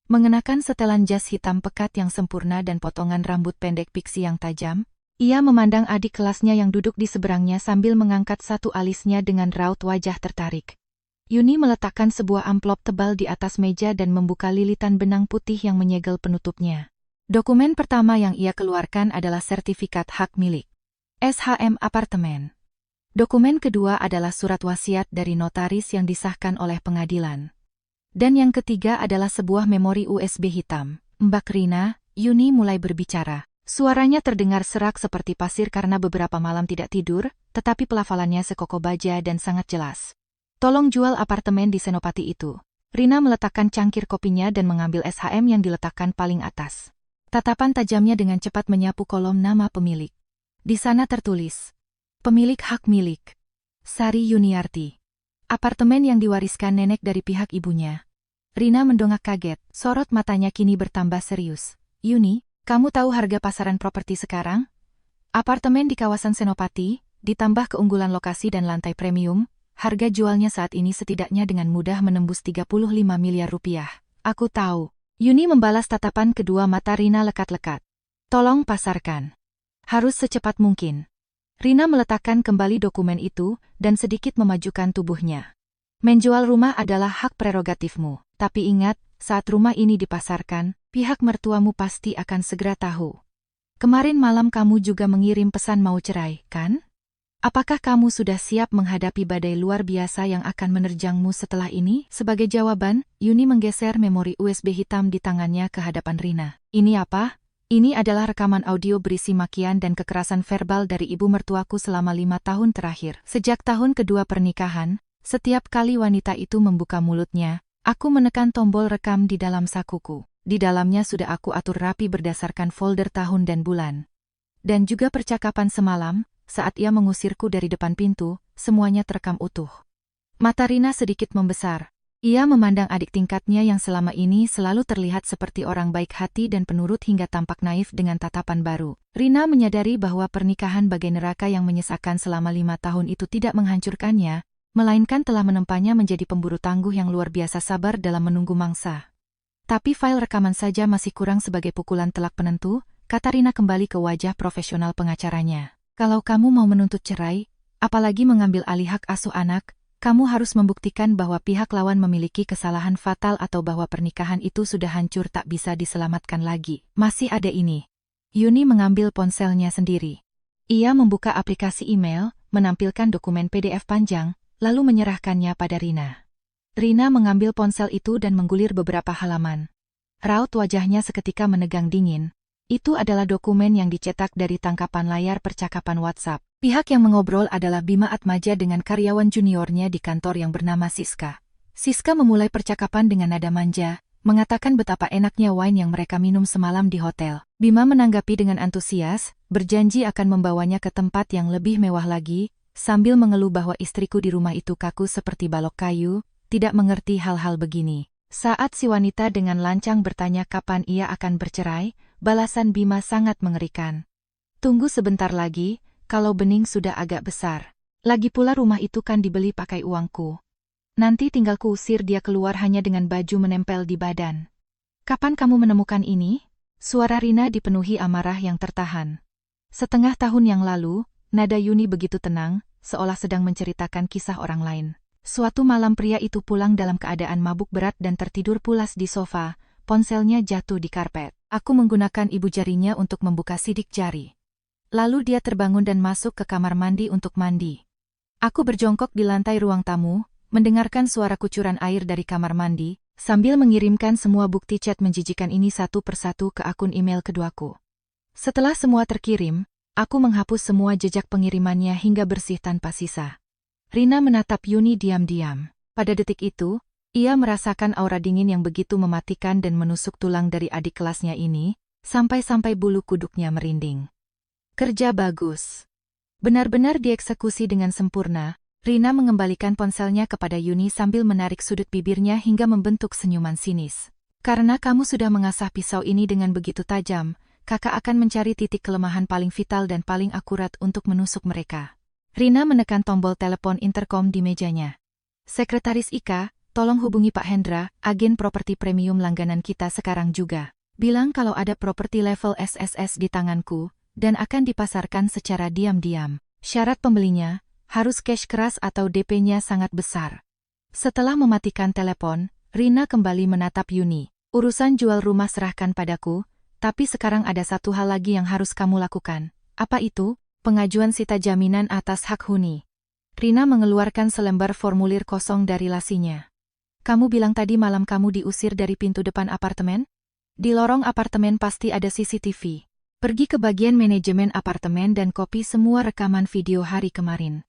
Mengenakan setelan jas hitam pekat yang sempurna dan potongan rambut pendek pixie yang tajam, ia memandang adik kelasnya yang duduk di seberangnya sambil mengangkat satu alisnya dengan raut wajah tertarik. Yuni meletakkan sebuah amplop tebal di atas meja dan membuka lilitan benang putih yang menyegel penutupnya. Dokumen pertama yang ia keluarkan adalah sertifikat hak milik SHM apartemen. Dokumen kedua adalah surat wasiat dari notaris yang disahkan oleh pengadilan. Dan yang ketiga adalah sebuah memori USB hitam. Mbak Rina, Yuni mulai berbicara. Suaranya terdengar serak seperti pasir karena beberapa malam tidak tidur, tetapi pelafalannya sekoko baja dan sangat jelas. Tolong jual apartemen di Senopati itu. Rina meletakkan cangkir kopinya dan mengambil SHM yang diletakkan paling atas. Tatapan tajamnya dengan cepat menyapu kolom nama pemilik. Di sana tertulis, pemilik hak milik, Sari Yuniarti. Apartemen yang diwariskan nenek dari pihak ibunya. Rina mendongak kaget, sorot matanya kini bertambah serius. Yuni, kamu tahu harga pasaran properti sekarang? Apartemen di kawasan Senopati, ditambah keunggulan lokasi dan lantai premium, harga jualnya saat ini setidaknya dengan mudah menembus 35 miliar rupiah. Aku tahu. Yuni membalas tatapan kedua mata Rina lekat-lekat. Tolong pasarkan. Harus secepat mungkin. Rina meletakkan kembali dokumen itu dan sedikit memajukan tubuhnya. Menjual rumah adalah hak prerogatifmu, tapi ingat, saat rumah ini dipasarkan, pihak mertuamu pasti akan segera tahu. Kemarin malam kamu juga mengirim pesan mau cerai, kan? Apakah kamu sudah siap menghadapi badai luar biasa yang akan menerjangmu setelah ini? Sebagai jawaban, Yuni menggeser memori USB hitam di tangannya ke hadapan Rina. Ini apa? Ini adalah rekaman audio berisi makian dan kekerasan verbal dari ibu mertuaku selama 5 tahun terakhir. Sejak tahun kedua pernikahan, setiap kali wanita itu membuka mulutnya, aku menekan tombol rekam di dalam sakuku. Di dalamnya sudah aku atur rapi berdasarkan folder tahun dan bulan. Dan juga percakapan semalam, saat ia mengusirku dari depan pintu, semuanya terekam utuh. Mata Rina sedikit membesar. Ia memandang adik tingkatnya yang selama ini selalu terlihat seperti orang baik hati dan penurut hingga tampak naif dengan tatapan baru. Rina menyadari bahwa pernikahan bagai neraka yang menyesakan selama 5 tahun itu tidak menghancurkannya, melainkan telah menempanya menjadi pemburu tangguh yang luar biasa sabar dalam menunggu mangsa. Tapi file rekaman saja masih kurang sebagai pukulan telak penentu, kata Rina kembali ke wajah profesional pengacaranya. Kalau kamu mau menuntut cerai, apalagi mengambil alih hak asuh anak, kamu harus membuktikan bahwa pihak lawan memiliki kesalahan fatal atau bahwa pernikahan itu sudah hancur tak bisa diselamatkan lagi. Masih ada ini. Yuni mengambil ponselnya sendiri. Ia membuka aplikasi email, menampilkan dokumen PDF panjang, lalu menyerahkannya pada Rina. Rina mengambil ponsel itu dan menggulir beberapa halaman. Raut wajahnya seketika menegang dingin. Itu adalah dokumen yang dicetak dari tangkapan layar percakapan WhatsApp. Pihak yang mengobrol adalah Bima Atmaja dengan karyawan juniornya di kantor yang bernama Siska. Siska memulai percakapan dengan nada manja, mengatakan betapa enaknya wine yang mereka minum semalam di hotel. Bima menanggapi dengan antusias, berjanji akan membawanya ke tempat yang lebih mewah lagi, sambil mengeluh bahwa istriku di rumah itu kaku seperti balok kayu, tidak mengerti hal-hal begini. Saat si wanita dengan lancang bertanya kapan ia akan bercerai, balasan Bima sangat mengerikan. Tunggu sebentar lagi, kalau bening sudah agak besar. Lagi pula rumah itu kan dibeli pakai uangku. Nanti tinggal kuusir dia keluar hanya dengan baju menempel di badan. Kapan kamu menemukan ini? Suara Rina dipenuhi amarah yang tertahan. Setengah tahun yang lalu, nada Yuni begitu tenang, seolah sedang menceritakan kisah orang lain. Suatu malam pria itu pulang dalam keadaan mabuk berat dan tertidur pulas di sofa, ponselnya jatuh di karpet. Aku menggunakan ibu jarinya untuk membuka sidik jari. Lalu dia terbangun dan masuk ke kamar mandi untuk mandi. Aku berjongkok di lantai ruang tamu, mendengarkan suara kucuran air dari kamar mandi, sambil mengirimkan semua bukti chat menjijikan ini satu persatu ke akun email keduaku. Setelah semua terkirim, aku menghapus semua jejak pengirimannya hingga bersih tanpa sisa. Rina menatap Yuni diam-diam. Pada detik itu, ia merasakan aura dingin yang begitu mematikan dan menusuk tulang dari adik kelasnya ini, sampai-sampai bulu kuduknya merinding. Kerja bagus. Benar-benar dieksekusi dengan sempurna. Rina mengembalikan ponselnya kepada Yuni sambil menarik sudut bibirnya hingga membentuk senyuman sinis. Karena kamu sudah mengasah pisau ini dengan begitu tajam, kakak akan mencari titik kelemahan paling vital dan paling akurat untuk menusuk mereka. Rina menekan tombol telepon interkom di mejanya. Sekretaris Ika, tolong hubungi Pak Hendra, agen properti premium langganan kita sekarang juga. Bilang kalau ada properti level SSS di tanganku, dan akan dipasarkan secara diam-diam. Syarat pembelinya, harus cash keras atau DP-nya sangat besar. Setelah mematikan telepon, Rina kembali menatap Yuni. Urusan jual rumah serahkan padaku, tapi sekarang ada satu hal lagi yang harus kamu lakukan. Apa itu? Pengajuan sita jaminan atas hak huni. Rina mengeluarkan selembar formulir kosong dari lasinya. Kamu bilang tadi malam kamu diusir dari pintu depan apartemen? Di lorong apartemen pasti ada CCTV. Pergi ke bagian manajemen apartemen dan copy semua rekaman video hari kemarin.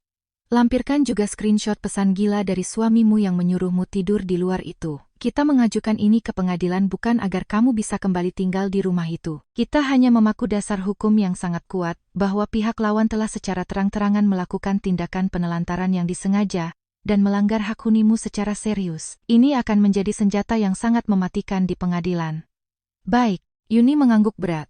Lampirkan juga screenshot pesan gila dari suamimu yang menyuruhmu tidur di luar itu. Kita mengajukan ini ke pengadilan bukan agar kamu bisa kembali tinggal di rumah itu. Kita hanya memaku dasar hukum yang sangat kuat, bahwa pihak lawan telah secara terang-terangan melakukan tindakan penelantaran yang disengaja, dan melanggar hak hunimu secara serius. Ini akan menjadi senjata yang sangat mematikan di pengadilan. Baik, Yuni mengangguk berat.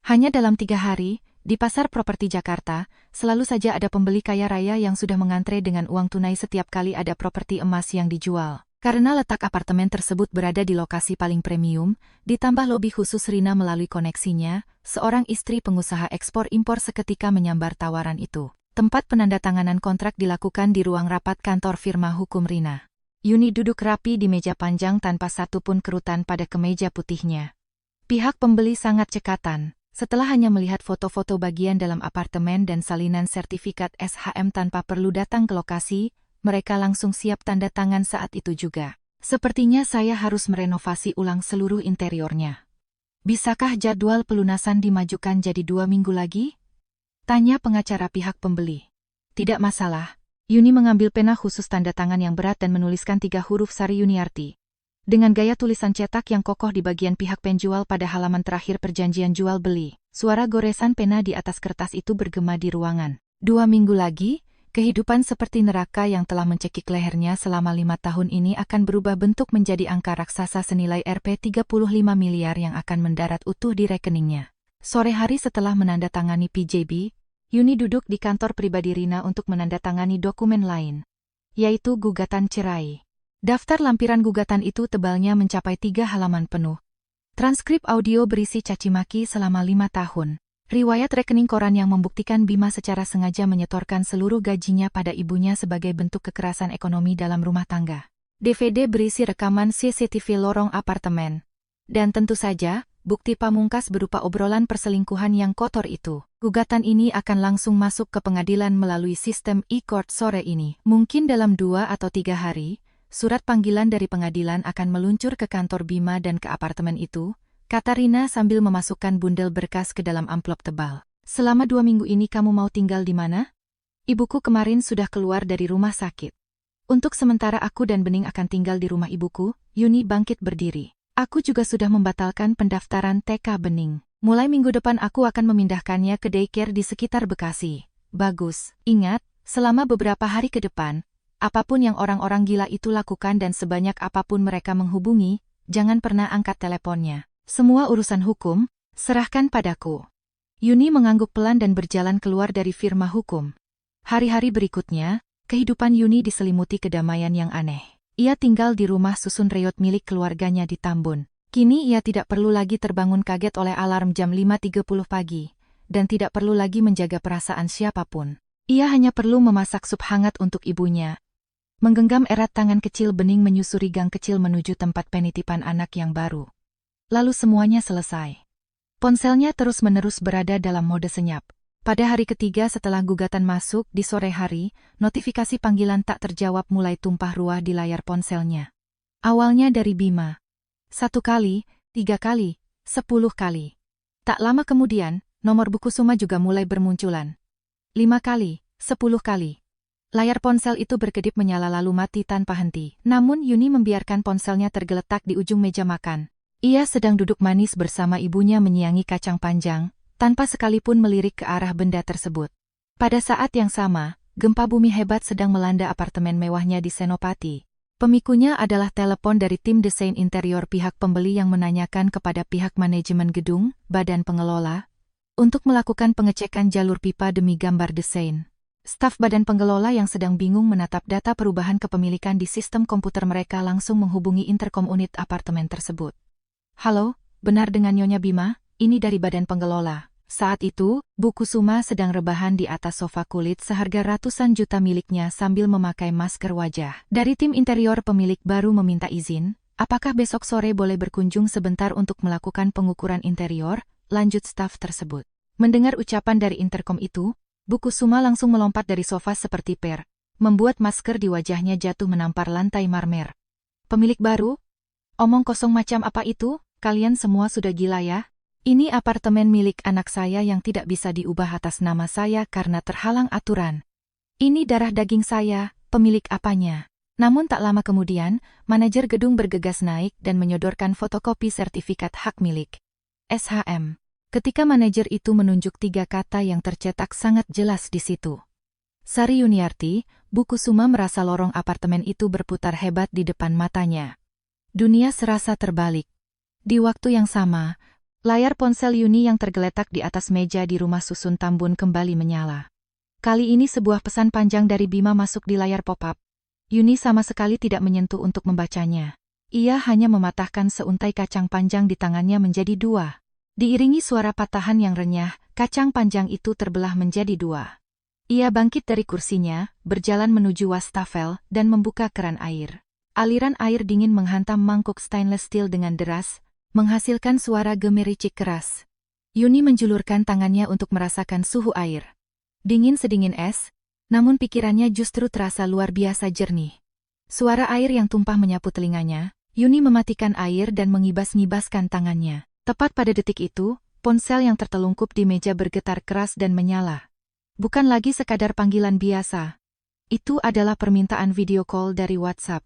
Hanya dalam 3 hari, di pasar properti Jakarta, selalu saja ada pembeli kaya raya yang sudah mengantre dengan uang tunai setiap kali ada properti emas yang dijual. Karena letak apartemen tersebut berada di lokasi paling premium, ditambah lobi khusus Rina melalui koneksinya, seorang istri pengusaha ekspor-impor seketika menyambar tawaran itu. Tempat penandatanganan kontrak dilakukan di ruang rapat kantor firma hukum Rina. Yuni duduk rapi di meja panjang tanpa satupun kerutan pada kemeja putihnya. Pihak pembeli sangat cekatan. Setelah hanya melihat foto-foto bagian dalam apartemen dan salinan sertifikat SHM tanpa perlu datang ke lokasi, mereka langsung siap tanda tangan saat itu juga. Sepertinya saya harus merenovasi ulang seluruh interiornya. Bisakah jadwal pelunasan dimajukan jadi 2 minggu lagi? Tanya pengacara pihak pembeli. Tidak masalah. Yuni mengambil pena khusus tanda tangan yang berat dan menuliskan 3 huruf Sari Yuniarti. Dengan gaya tulisan cetak yang kokoh di bagian pihak penjual pada halaman terakhir perjanjian jual-beli, suara goresan pena di atas kertas itu bergema di ruangan. 2 minggu lagi, kehidupan seperti neraka yang telah mencekik lehernya selama 5 tahun ini akan berubah bentuk menjadi angka raksasa senilai Rp35 miliar yang akan mendarat utuh di rekeningnya. Sore hari setelah menandatangani PJB, Yuni duduk di kantor pribadi Rina untuk menandatangani dokumen lain, yaitu gugatan cerai. Daftar lampiran gugatan itu tebalnya mencapai 3 halaman penuh. Transkrip audio berisi cacimaki selama 5 tahun. Riwayat rekening koran yang membuktikan Bima secara sengaja menyetorkan seluruh gajinya pada ibunya sebagai bentuk kekerasan ekonomi dalam rumah tangga. DVD berisi rekaman CCTV lorong apartemen. Dan tentu saja, bukti pamungkas berupa obrolan perselingkuhan yang kotor itu. Gugatan ini akan langsung masuk ke pengadilan melalui sistem e-court sore ini. Mungkin dalam 2 atau 3 hari, surat panggilan dari pengadilan akan meluncur ke kantor Bima dan ke apartemen itu, kata Rina sambil memasukkan bundel berkas ke dalam amplop tebal. Selama 2 minggu ini kamu mau tinggal di mana? Ibuku kemarin sudah keluar dari rumah sakit. Untuk sementara aku dan Bening akan tinggal di rumah ibuku. Yuni bangkit berdiri. Aku juga sudah membatalkan pendaftaran TK Bening. Mulai minggu depan aku akan memindahkannya ke daycare di sekitar Bekasi. Bagus. Ingat, selama beberapa hari ke depan, apapun yang orang-orang gila itu lakukan dan sebanyak apapun mereka menghubungi, jangan pernah angkat teleponnya. Semua urusan hukum, serahkan padaku. Yuni mengangguk pelan dan berjalan keluar dari firma hukum. Hari-hari berikutnya, kehidupan Yuni diselimuti kedamaian yang aneh. Ia tinggal di rumah susun reot milik keluarganya di Tambun. Kini ia tidak perlu lagi terbangun kaget oleh alarm jam 5.30 pagi, dan tidak perlu lagi menjaga perasaan siapapun. Ia hanya perlu memasak sup hangat untuk ibunya. Menggenggam erat tangan kecil bening menyusuri gang kecil menuju tempat penitipan anak yang baru. Lalu semuanya selesai. Ponselnya terus-menerus berada dalam mode senyap. Pada hari ketiga setelah gugatan masuk di sore hari, notifikasi panggilan tak terjawab mulai tumpah ruah di layar ponselnya. Awalnya dari Bima. 1 kali, 3 kali, 10 kali. Tak lama kemudian, nomor buku Suma juga mulai bermunculan. 5 kali, 10 kali. Layar ponsel itu berkedip menyala lalu mati tanpa henti. Namun Yuni membiarkan ponselnya tergeletak di ujung meja makan. Ia sedang duduk manis bersama ibunya menyiangi kacang panjang, tanpa sekalipun melirik ke arah benda tersebut. Pada saat yang sama, gempa bumi hebat sedang melanda apartemen mewahnya di Senopati. Pemikunya adalah telepon dari tim desain interior pihak pembeli yang menanyakan kepada pihak manajemen gedung, badan pengelola, untuk melakukan pengecekan jalur pipa demi gambar desain. Staf badan pengelola yang sedang bingung menatap data perubahan kepemilikan di sistem komputer mereka langsung menghubungi interkom unit apartemen tersebut. Halo, benar dengan Nyonya Bima, ini dari badan pengelola. Saat itu, buku Suma sedang rebahan di atas sofa kulit seharga ratusan juta miliknya sambil memakai masker wajah. Dari tim interior pemilik baru meminta izin, apakah besok sore boleh berkunjung sebentar untuk melakukan pengukuran interior, lanjut staf tersebut. Mendengar ucapan dari interkom itu, buku Suma langsung melompat dari sofa seperti per, membuat masker di wajahnya jatuh menampar lantai marmer. Pemilik baru? Omong kosong macam apa itu? Kalian semua sudah gila ya? Ini apartemen milik anak saya yang tidak bisa diubah atas nama saya karena terhalang aturan. Ini darah daging saya, pemilik apanya. Namun tak lama kemudian, manajer gedung bergegas naik dan menyodorkan fotokopi sertifikat hak milik. SHM. Ketika manajer itu menunjuk 3 kata yang tercetak sangat jelas di situ. Sari Yuniarti, buku Suma merasa lorong apartemen itu berputar hebat di depan matanya. Dunia serasa terbalik. Di waktu yang sama, layar ponsel Yuni yang tergeletak di atas meja di rumah susun Tambun kembali menyala. Kali ini sebuah pesan panjang dari Bima masuk di layar pop-up. Yuni sama sekali tidak menyentuh untuk membacanya. Ia hanya mematahkan seuntai kacang panjang di tangannya menjadi 2. Diiringi suara patahan yang renyah, kacang panjang itu terbelah menjadi 2. Ia bangkit dari kursinya, berjalan menuju wastafel, dan membuka keran air. Aliran air dingin menghantam mangkuk stainless steel dengan deras, menghasilkan suara gemericik keras. Yuni menjulurkan tangannya untuk merasakan suhu air. Dingin sedingin es, namun pikirannya justru terasa luar biasa jernih. Suara air yang tumpah menyapu telinganya, Yuni mematikan air dan mengibas-ngibaskan tangannya. Tepat pada detik itu, ponsel yang tertelungkup di meja bergetar keras dan menyala. Bukan lagi sekadar panggilan biasa. Itu adalah permintaan video call dari WhatsApp.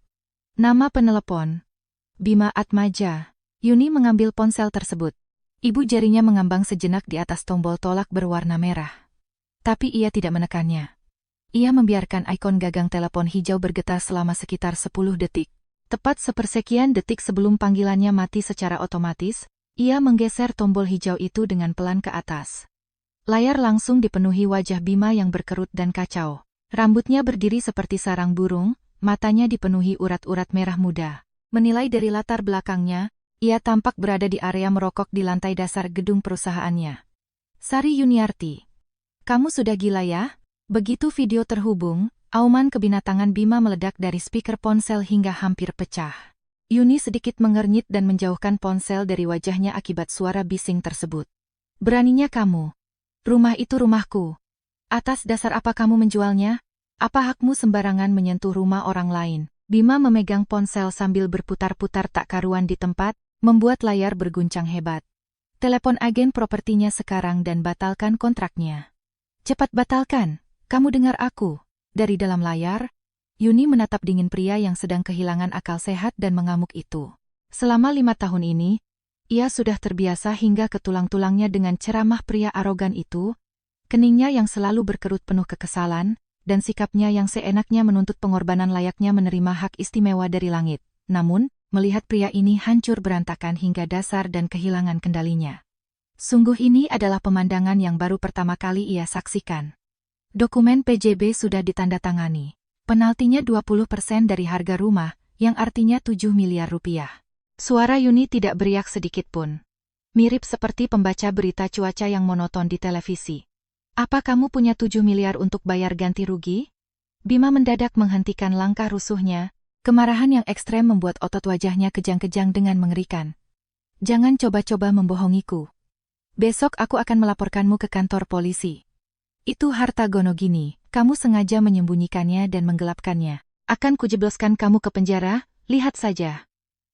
Nama penelepon: Bima Atmaja. Yuni mengambil ponsel tersebut. Ibu jarinya mengambang sejenak di atas tombol tolak berwarna merah. Tapi ia tidak menekannya. Ia membiarkan ikon gagang telepon hijau bergetar selama sekitar 10 detik. Tepat sepersekian detik sebelum panggilannya mati secara otomatis, ia menggeser tombol hijau itu dengan pelan ke atas. Layar langsung dipenuhi wajah Bima yang berkerut dan kacau. Rambutnya berdiri seperti sarang burung, matanya dipenuhi urat-urat merah muda. Menilai dari latar belakangnya, ia tampak berada di area merokok di lantai dasar gedung perusahaannya. Sari Yuniarti. Kamu sudah gila ya? Begitu video terhubung, auman kebinatangan Bima meledak dari speaker ponsel hingga hampir pecah. Yuni sedikit mengernyit dan menjauhkan ponsel dari wajahnya akibat suara bising tersebut. Beraninya kamu. Rumah itu rumahku. Atas dasar apa kamu menjualnya? Apa hakmu sembarangan menyentuh rumah orang lain? Bima memegang ponsel sambil berputar-putar tak karuan di tempat, membuat layar berguncang hebat. Telepon agen propertinya sekarang dan batalkan kontraknya. Cepat batalkan, kamu dengar aku. Dari dalam layar, Yuni menatap dingin pria yang sedang kehilangan akal sehat dan mengamuk itu. Selama 5 tahun ini, Ia sudah terbiasa hingga ke tulang-tulangnya dengan ceramah pria arogan itu, keningnya yang selalu berkerut penuh kekesalan, dan sikapnya yang seenaknya menuntut pengorbanan layaknya menerima hak istimewa dari langit. Namun, melihat pria ini hancur berantakan hingga dasar dan kehilangan kendalinya. Sungguh ini adalah pemandangan yang baru pertama kali ia saksikan. Dokumen PJB sudah ditandatangani. Penaltinya 20% dari harga rumah, yang artinya 7 miliar rupiah. Suara Yuni tidak beriak sedikit pun. Mirip seperti pembaca berita cuaca yang monoton di televisi. Apa kamu punya 7 miliar untuk bayar ganti rugi? Bima mendadak menghentikan langkah rusuhnya. Kemarahan yang ekstrem membuat otot wajahnya kejang-kejang dengan mengerikan. Jangan coba-coba membohongiku. Besok aku akan melaporkanmu ke kantor polisi. Itu harta Gonogini, kamu sengaja menyembunyikannya dan menggelapkannya. Akan kujebloskan kamu ke penjara, lihat saja.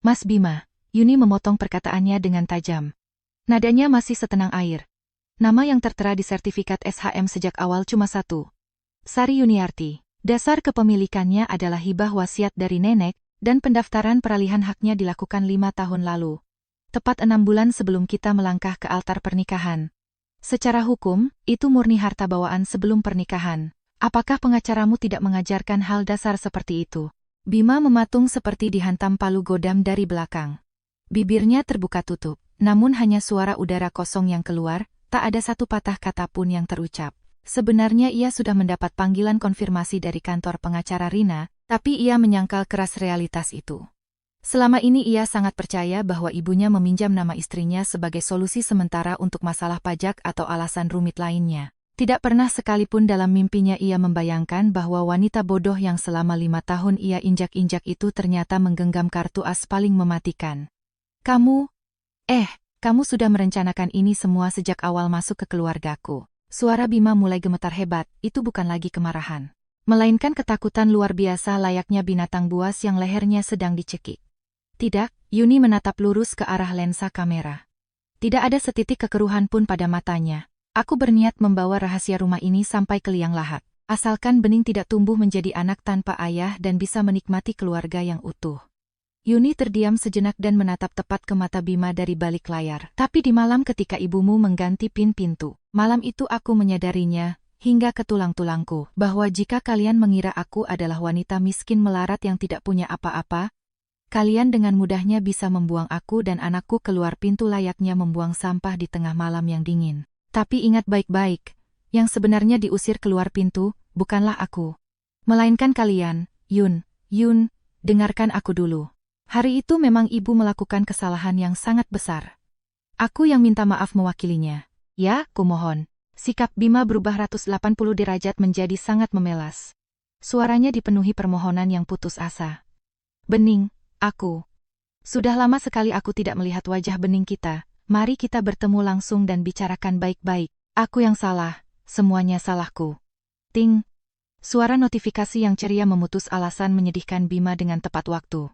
Mas Bima, Yuni memotong perkataannya dengan tajam. Nadanya masih setenang air. Nama yang tertera di sertifikat SHM sejak awal cuma satu. Sari Yuniarti. Dasar kepemilikannya adalah hibah wasiat dari nenek, dan pendaftaran peralihan haknya dilakukan 5 tahun lalu. Tepat 6 bulan sebelum kita melangkah ke altar pernikahan. Secara hukum, itu murni harta bawaan sebelum pernikahan. Apakah pengacaramu tidak mengajarkan hal dasar seperti itu? Bima mematung seperti dihantam palu godam dari belakang. Bibirnya terbuka tutup, namun hanya suara udara kosong yang keluar, tak ada satu patah kata pun yang terucap. Sebenarnya ia sudah mendapat panggilan konfirmasi dari kantor pengacara Rina, tapi ia menyangkal keras realitas itu. Selama ini ia sangat percaya bahwa ibunya meminjam nama istrinya sebagai solusi sementara untuk masalah pajak atau alasan rumit lainnya. Tidak pernah sekalipun dalam mimpinya ia membayangkan bahwa wanita bodoh yang selama 5 tahun ia injak-injak itu ternyata menggenggam kartu as paling mematikan. Kamu sudah merencanakan ini semua sejak awal masuk ke keluargaku. Suara Bima mulai gemetar hebat, itu bukan lagi kemarahan. Melainkan ketakutan luar biasa layaknya binatang buas yang lehernya sedang dicekik. Tidak, Yuni menatap lurus ke arah lensa kamera. Tidak ada setitik kekeruhan pun pada matanya. Aku berniat membawa rahasia rumah ini sampai ke liang lahat. Asalkan Bening tidak tumbuh menjadi anak tanpa ayah dan bisa menikmati keluarga yang utuh. Yuni terdiam sejenak dan menatap tepat ke mata Bima dari balik layar. Tapi di malam ketika ibumu mengganti pintu, malam itu aku menyadarinya, hingga ke tulang-tulangku, bahwa jika kalian mengira aku adalah wanita miskin melarat yang tidak punya apa-apa, kalian dengan mudahnya bisa membuang aku dan anakku keluar pintu layaknya membuang sampah di tengah malam yang dingin. Tapi ingat baik-baik, yang sebenarnya diusir keluar pintu, bukanlah aku. Melainkan kalian, Yun, dengarkan aku dulu. Hari itu memang ibu melakukan kesalahan yang sangat besar. Aku yang minta maaf mewakilinya. Ya, kumohon. Sikap Bima berubah 180 derajat menjadi sangat memelas. Suaranya dipenuhi permohonan yang putus asa. Bening, aku. Sudah lama sekali aku tidak melihat wajah Bening kita. Mari kita bertemu langsung dan bicarakan baik-baik. Aku yang salah, semuanya salahku. Ting. Suara notifikasi yang ceria memutus alasan menyedihkan Bima dengan tepat waktu.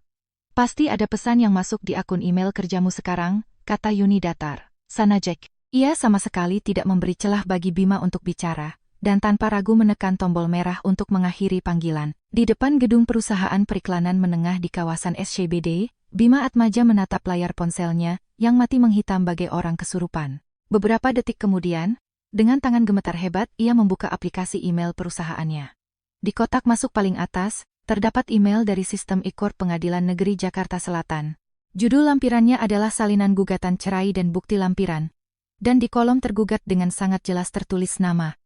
Pasti ada pesan yang masuk di akun email kerjamu sekarang, kata Yuni datar. Sana Jack. Ia sama sekali tidak memberi celah bagi Bima untuk bicara, dan tanpa ragu menekan tombol merah untuk mengakhiri panggilan. Di depan gedung perusahaan periklanan menengah di kawasan SCBD, Bima Atmaja menatap layar ponselnya, yang mati menghitam bagai orang kesurupan. Beberapa detik kemudian, dengan tangan gemetar hebat, ia membuka aplikasi email perusahaannya. Di kotak masuk paling atas, terdapat email dari sistem e-court Pengadilan Negeri Jakarta Selatan. Judul lampirannya adalah salinan gugatan cerai dan bukti lampiran. Dan di kolom tergugat dengan sangat jelas tertulis nama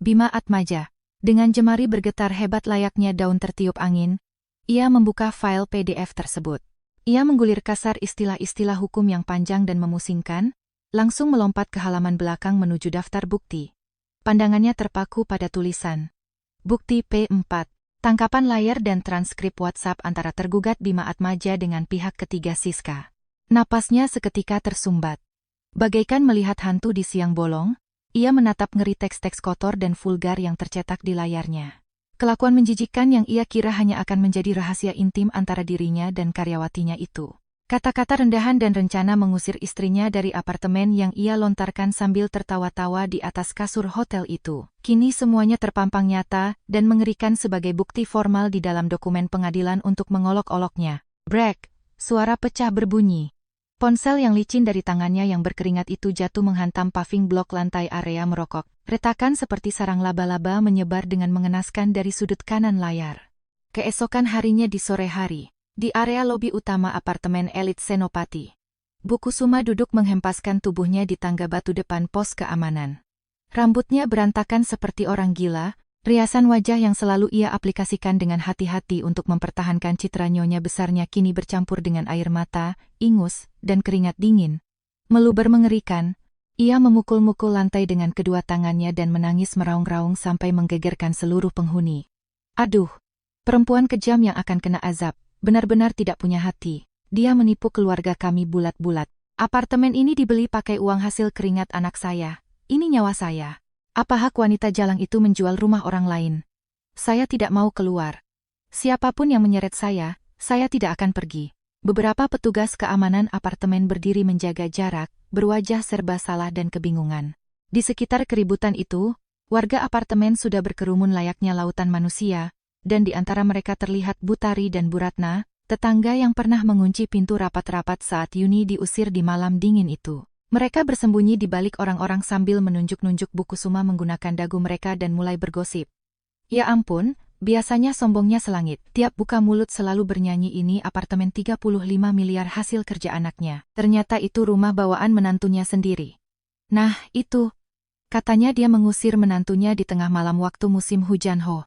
Bima Atmaja. Dengan jemari bergetar hebat layaknya daun tertiup angin, ia membuka file PDF tersebut. Ia menggulir kasar istilah-istilah hukum yang panjang dan memusingkan, langsung melompat ke halaman belakang menuju daftar bukti. Pandangannya terpaku pada tulisan Bukti P4. Tangkapan layar dan transkrip WhatsApp antara tergugat Bima Atmaja dengan pihak ketiga Siska. Napasnya seketika tersumbat. Bagaikan melihat hantu di siang bolong, ia menatap ngeri teks-teks kotor dan vulgar yang tercetak di layarnya. Kelakuan menjijikkan yang ia kira hanya akan menjadi rahasia intim antara dirinya dan karyawatinya itu. Kata-kata rendahan dan rencana mengusir istrinya dari apartemen yang ia lontarkan sambil tertawa-tawa di atas kasur hotel itu. Kini semuanya terpampang nyata dan mengerikan sebagai bukti formal di dalam dokumen pengadilan untuk mengolok-oloknya. Brek, suara pecah berbunyi. Ponsel yang licin dari tangannya yang berkeringat itu jatuh menghantam paving blok lantai area merokok. Retakan seperti sarang laba-laba menyebar dengan mengenaskan dari sudut kanan layar. Keesokan harinya di sore hari, di area lobi utama apartemen elit Senopati, Bu Kusuma duduk menghempaskan tubuhnya di tangga batu depan pos keamanan. Rambutnya berantakan seperti orang gila, riasan wajah yang selalu ia aplikasikan dengan hati-hati untuk mempertahankan citra nyonya besarnya kini bercampur dengan air mata, ingus, dan keringat dingin. Meluber mengerikan, ia memukul-mukul lantai dengan kedua tangannya dan menangis meraung-raung sampai menggegerkan seluruh penghuni. Aduh, perempuan kejam yang akan kena azab, benar-benar tidak punya hati. Dia menipu keluarga kami bulat-bulat. Apartemen ini dibeli pakai uang hasil keringat anak saya. Ini nyawa saya. Apa hak wanita jalang itu menjual rumah orang lain? Saya tidak mau keluar. Siapapun yang menyeret saya tidak akan pergi. Beberapa petugas keamanan apartemen berdiri menjaga jarak, berwajah serba salah dan kebingungan. Di sekitar keributan itu, warga apartemen sudah berkerumun layaknya lautan manusia, dan di antara mereka terlihat Butari dan Buratna, tetangga yang pernah mengunci pintu rapat-rapat saat Yuni diusir di malam dingin itu. Mereka bersembunyi di balik orang-orang sambil menunjuk-nunjuk Bu Kusuma menggunakan dagu mereka dan mulai bergosip. Ya ampun, biasanya sombongnya selangit. Tiap buka mulut selalu bernyanyi ini apartemen 35 miliar hasil kerja anaknya. Ternyata itu rumah bawaan menantunya sendiri. Nah, itu. Katanya dia mengusir menantunya di tengah malam waktu musim hujan ho.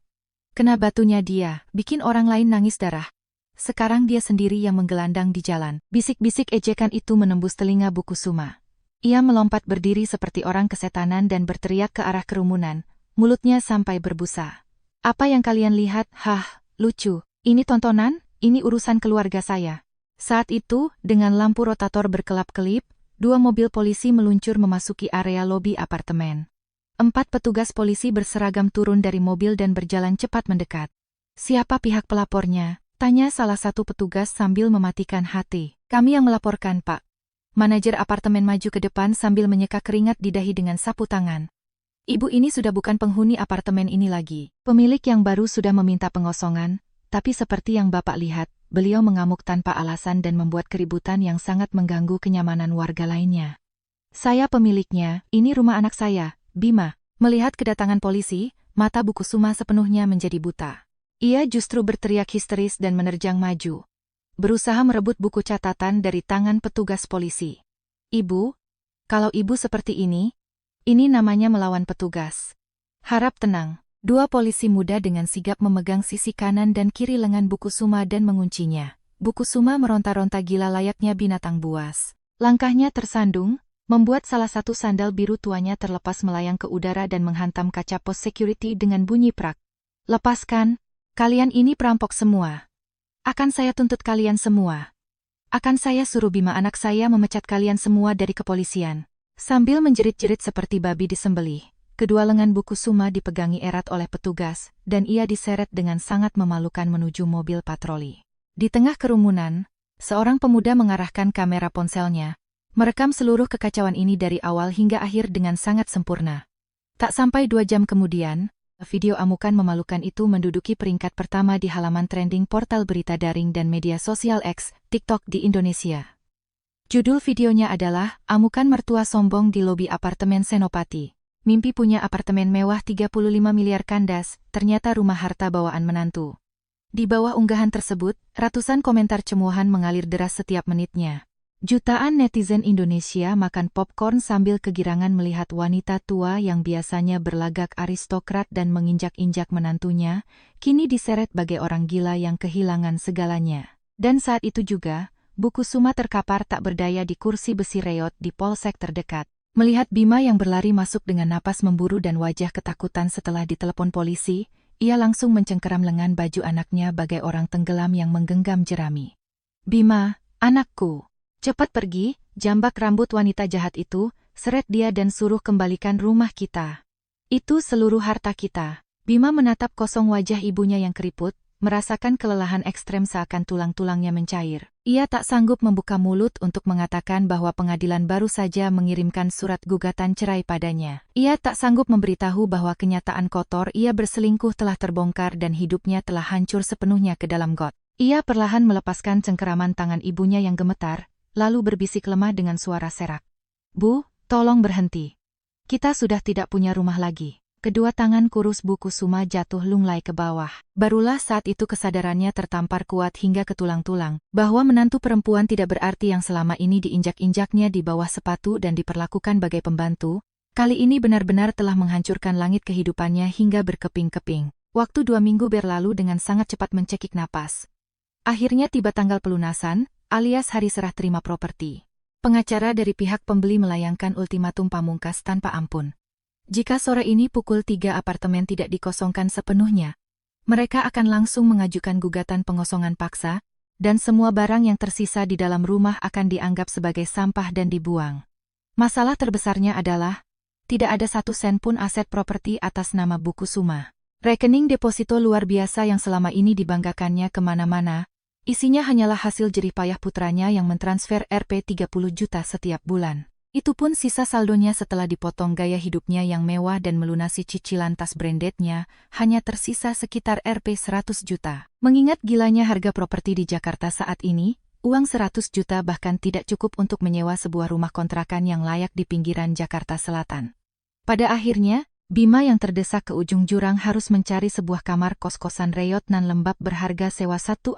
Kena batunya dia, bikin orang lain nangis darah. Sekarang dia sendiri yang menggelandang di jalan. Bisik-bisik ejekan itu menembus telinga Bu Kusuma. Ia melompat berdiri seperti orang kesetanan dan berteriak ke arah kerumunan, mulutnya sampai berbusa. Apa yang kalian lihat? Hah, lucu. Ini tontonan? Ini urusan keluarga saya. Saat itu, dengan lampu rotator berkelap-kelip, 2 mobil polisi meluncur memasuki area lobi apartemen. 4 petugas polisi berseragam turun dari mobil dan berjalan cepat mendekat. Siapa pihak pelapornya? Tanya salah satu petugas sambil mematikan hati. Kami yang melaporkan, Pak. Manajer apartemen maju ke depan sambil menyeka keringat di dahi dengan sapu tangan. Ibu ini sudah bukan penghuni apartemen ini lagi. Pemilik yang baru sudah meminta pengosongan, tapi seperti yang Bapak lihat, beliau mengamuk tanpa alasan dan membuat keributan yang sangat mengganggu kenyamanan warga lainnya. Saya pemiliknya, ini rumah anak saya, Bima. Melihat kedatangan polisi, mata Bu Kusuma sepenuhnya menjadi buta. Ia justru berteriak histeris dan menerjang maju, berusaha merebut buku catatan dari tangan petugas polisi. Ibu, kalau ibu seperti ini namanya melawan petugas. Harap tenang. 2 polisi muda dengan sigap memegang sisi kanan dan kiri lengan Bu Kusuma dan menguncinya. Bu Kusuma meronta-ronta gila layaknya binatang buas. Langkahnya tersandung, membuat salah satu sandal biru tuanya terlepas melayang ke udara dan menghantam kaca pos security dengan bunyi prak. Lepaskan, kalian ini perampok semua. Akan saya tuntut kalian semua. Akan saya suruh Bima anak saya memecat kalian semua dari kepolisian. Sambil menjerit-jerit seperti babi disembelih, kedua lengan Bu Kusuma dipegangi erat oleh petugas, dan ia diseret dengan sangat memalukan menuju mobil patroli. Di tengah kerumunan, seorang pemuda mengarahkan kamera ponselnya, merekam seluruh kekacauan ini dari awal hingga akhir dengan sangat sempurna. Tak sampai 2 jam kemudian, video amukan memalukan itu menduduki peringkat pertama di halaman trending portal berita daring dan media sosial X, TikTok di Indonesia. Judul videonya adalah, Amukan Mertua Sombong di Lobi Apartemen Senopati. Mimpi punya apartemen mewah 35 miliar kandas, ternyata rumah harta bawaan menantu. Di bawah unggahan tersebut, ratusan komentar cemoohan mengalir deras setiap menitnya. Jutaan netizen Indonesia makan popcorn sambil kegirangan melihat wanita tua yang biasanya berlagak aristokrat dan menginjak-injak menantunya, kini diseret bagai orang gila yang kehilangan segalanya. Dan saat itu juga, Bu Kusuma terkapar tak berdaya di kursi besi reot di polsek terdekat. Melihat Bima yang berlari masuk dengan napas memburu dan wajah ketakutan setelah ditelepon polisi, ia langsung mencengkeram lengan baju anaknya bagai orang tenggelam yang menggenggam jerami. Bima, anakku. Cepat pergi, jambak rambut wanita jahat itu, seret dia dan suruh kembalikan rumah kita. Itu seluruh harta kita. Bima menatap kosong wajah ibunya yang keriput, merasakan kelelahan ekstrem seakan tulang-tulangnya mencair. Ia tak sanggup membuka mulut untuk mengatakan bahwa pengadilan baru saja mengirimkan surat gugatan cerai padanya. Ia tak sanggup memberitahu bahwa kenyataan kotor ia berselingkuh telah terbongkar dan hidupnya telah hancur sepenuhnya ke dalam got. Ia perlahan melepaskan cengkeraman tangan ibunya yang gemetar, lalu berbisik lemah dengan suara serak. Bu, tolong berhenti. Kita sudah tidak punya rumah lagi. Kedua tangan kurus Bu Kusuma jatuh lunglai ke bawah. Barulah saat itu kesadarannya tertampar kuat hingga ke tulang-tulang, bahwa menantu perempuan tidak berarti yang selama ini diinjak-injaknya di bawah sepatu dan diperlakukan bagai pembantu, kali ini benar-benar telah menghancurkan langit kehidupannya hingga berkeping-keping. Waktu 2 minggu berlalu dengan sangat cepat mencekik napas. Akhirnya tiba tanggal pelunasan, alias hari serah terima properti. Pengacara dari pihak pembeli melayangkan ultimatum pamungkas tanpa ampun. Jika sore ini pukul 3 apartemen tidak dikosongkan sepenuhnya, mereka akan langsung mengajukan gugatan pengosongan paksa, dan semua barang yang tersisa di dalam rumah akan dianggap sebagai sampah dan dibuang. Masalah terbesarnya adalah, tidak ada 1 sen pun aset properti atas nama Bu Kusuma. Rekening deposito luar biasa yang selama ini dibanggakannya kemana-mana, isinya hanyalah hasil jerih payah putranya yang mentransfer Rp 30 juta setiap bulan. Itu pun sisa saldonya setelah dipotong gaya hidupnya yang mewah dan melunasi cicilan tas brandednya, hanya tersisa sekitar Rp 100 juta. Mengingat gilanya harga properti di Jakarta saat ini, uang 100 juta bahkan tidak cukup untuk menyewa sebuah rumah kontrakan yang layak di pinggiran Jakarta Selatan. Pada akhirnya, Bima yang terdesak ke ujung jurang harus mencari sebuah kamar kos-kosan reyot nan lembab berharga sewa 1,5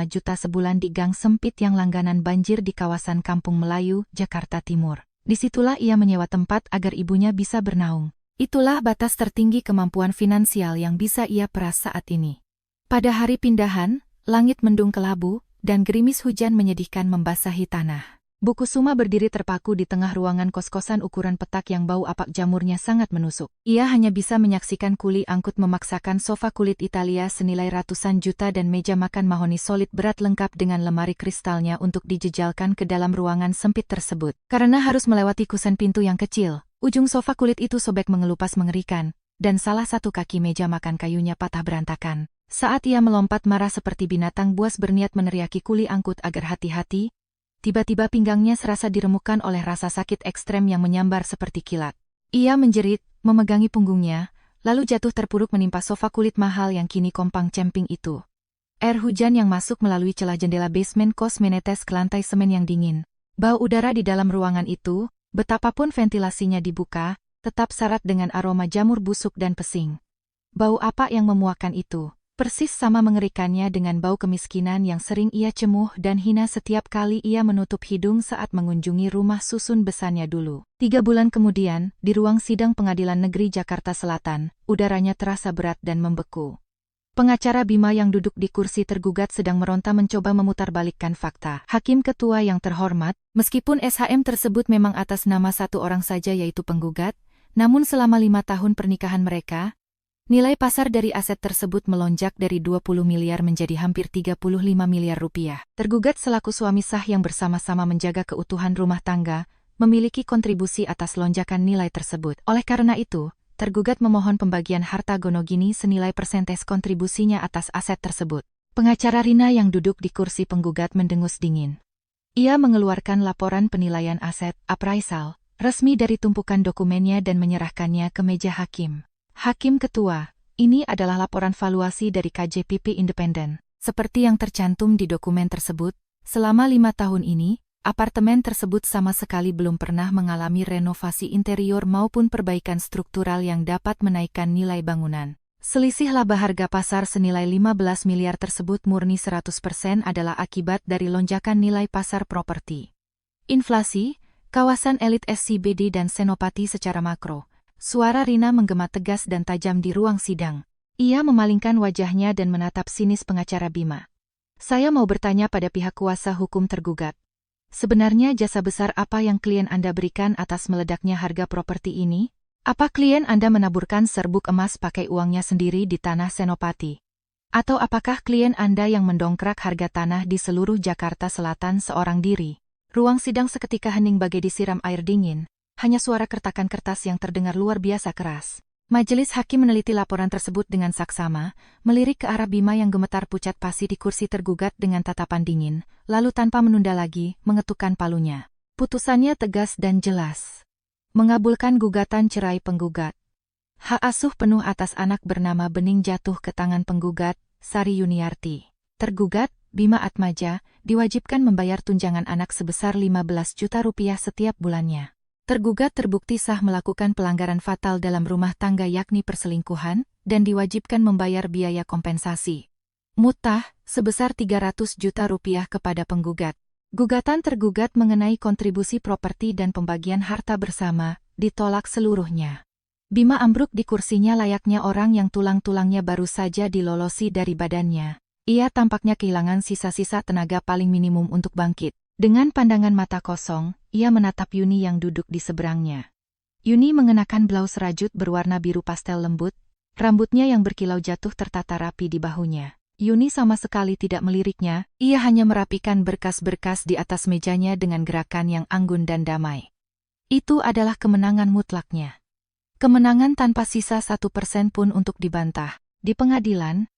juta sebulan di gang sempit yang langganan banjir di kawasan Kampung Melayu, Jakarta Timur. Disitulah ia menyewa tempat agar ibunya bisa bernaung. Itulah batas tertinggi kemampuan finansial yang bisa ia peras saat ini. Pada hari pindahan, langit mendung kelabu, dan gerimis hujan menyedihkan membasahi tanah. Bu Kusuma berdiri terpaku di tengah ruangan kos-kosan ukuran petak yang bau apak jamurnya sangat menusuk. Ia hanya bisa menyaksikan kuli angkut memaksakan sofa kulit Italia senilai ratusan juta dan meja makan mahoni solid berat lengkap dengan lemari kristalnya untuk dijejalkan ke dalam ruangan sempit tersebut. Karena harus melewati kusen pintu yang kecil, ujung sofa kulit itu sobek mengelupas mengerikan, dan salah satu kaki meja makan kayunya patah berantakan. Saat ia melompat marah seperti binatang buas berniat meneriaki kuli angkut agar hati-hati, tiba-tiba pinggangnya serasa diremukkan oleh rasa sakit ekstrem yang menyambar seperti kilat. Ia menjerit, memegangi punggungnya, lalu jatuh terpuruk menimpa sofa kulit mahal yang kini kompang-camping itu. Air hujan yang masuk melalui celah jendela basement kos menetes ke lantai semen yang dingin. Bau udara di dalam ruangan itu, betapapun ventilasinya dibuka, tetap syarat dengan aroma jamur busuk dan pesing. Bau apa yang memuakkan itu? Persis sama mengerikannya dengan bau kemiskinan yang sering ia cemuh dan hina setiap kali ia menutup hidung saat mengunjungi rumah susun besannya dulu. 3 bulan kemudian, di ruang sidang Pengadilan Negeri Jakarta Selatan, udaranya terasa berat dan membeku. Pengacara Bima yang duduk di kursi tergugat sedang meronta mencoba memutarbalikkan fakta. Hakim ketua yang terhormat, meskipun SHM tersebut memang atas nama 1 orang saja yaitu penggugat, namun selama 5 tahun pernikahan mereka, nilai pasar dari aset tersebut melonjak dari 20 miliar menjadi hampir 35 miliar rupiah. Tergugat selaku suami sah yang bersama-sama menjaga keutuhan rumah tangga, memiliki kontribusi atas lonjakan nilai tersebut. Oleh karena itu, tergugat memohon pembagian harta gonogini senilai persentase kontribusinya atas aset tersebut. Pengacara Rina yang duduk di kursi penggugat mendengus dingin. Ia mengeluarkan laporan penilaian aset, appraisal, resmi dari tumpukan dokumennya dan menyerahkannya ke meja hakim. Hakim Ketua, ini adalah laporan valuasi dari KJPP Independen. Seperti yang tercantum di dokumen tersebut, selama 5 tahun ini, apartemen tersebut sama sekali belum pernah mengalami renovasi interior maupun perbaikan struktural yang dapat menaikkan nilai bangunan. Selisih laba harga pasar senilai 15 miliar tersebut murni 100% adalah akibat dari lonjakan nilai pasar properti. Inflasi, kawasan elit SCBD dan Senopati secara makro. Suara Rina menggema tegas dan tajam di ruang sidang. Ia memalingkan wajahnya dan menatap sinis pengacara Bima. Saya mau bertanya pada pihak kuasa hukum tergugat. Sebenarnya jasa besar apa yang klien Anda berikan atas meledaknya harga properti ini? Apa klien Anda menaburkan serbuk emas pakai uangnya sendiri di tanah Senopati? Atau apakah klien Anda yang mendongkrak harga tanah di seluruh Jakarta Selatan seorang diri? Ruang sidang seketika hening bagai disiram air dingin. Hanya suara kertakan kertas yang terdengar luar biasa keras. Majelis hakim meneliti laporan tersebut dengan saksama, melirik ke arah Bima yang gemetar pucat pasi di kursi tergugat dengan tatapan dingin, lalu tanpa menunda lagi, mengetukkan palunya. Putusannya tegas dan jelas. Mengabulkan gugatan cerai penggugat. Hak asuh penuh atas anak bernama Bening jatuh ke tangan penggugat, Sari Yuniarti. Tergugat, Bima Atmaja, diwajibkan membayar tunjangan anak sebesar 15 juta rupiah setiap bulannya. Tergugat terbukti sah melakukan pelanggaran fatal dalam rumah tangga yakni perselingkuhan, dan diwajibkan membayar biaya kompensasi mutah sebesar 300 juta rupiah kepada penggugat. Gugatan tergugat mengenai kontribusi properti dan pembagian harta bersama ditolak seluruhnya. Bima ambruk di kursinya layaknya orang yang tulang-tulangnya baru saja dilolosi dari badannya. Ia tampaknya kehilangan sisa-sisa tenaga paling minimum untuk bangkit. Dengan pandangan mata kosong, ia menatap Yuni yang duduk di seberangnya. Yuni mengenakan blaus rajut berwarna biru pastel lembut, rambutnya yang berkilau jatuh tertata rapi di bahunya. Yuni sama sekali tidak meliriknya, ia hanya merapikan berkas-berkas di atas mejanya dengan gerakan yang anggun dan damai. Itu adalah kemenangan mutlaknya. Kemenangan tanpa sisa 1% pun untuk dibantah. Di pengadilan,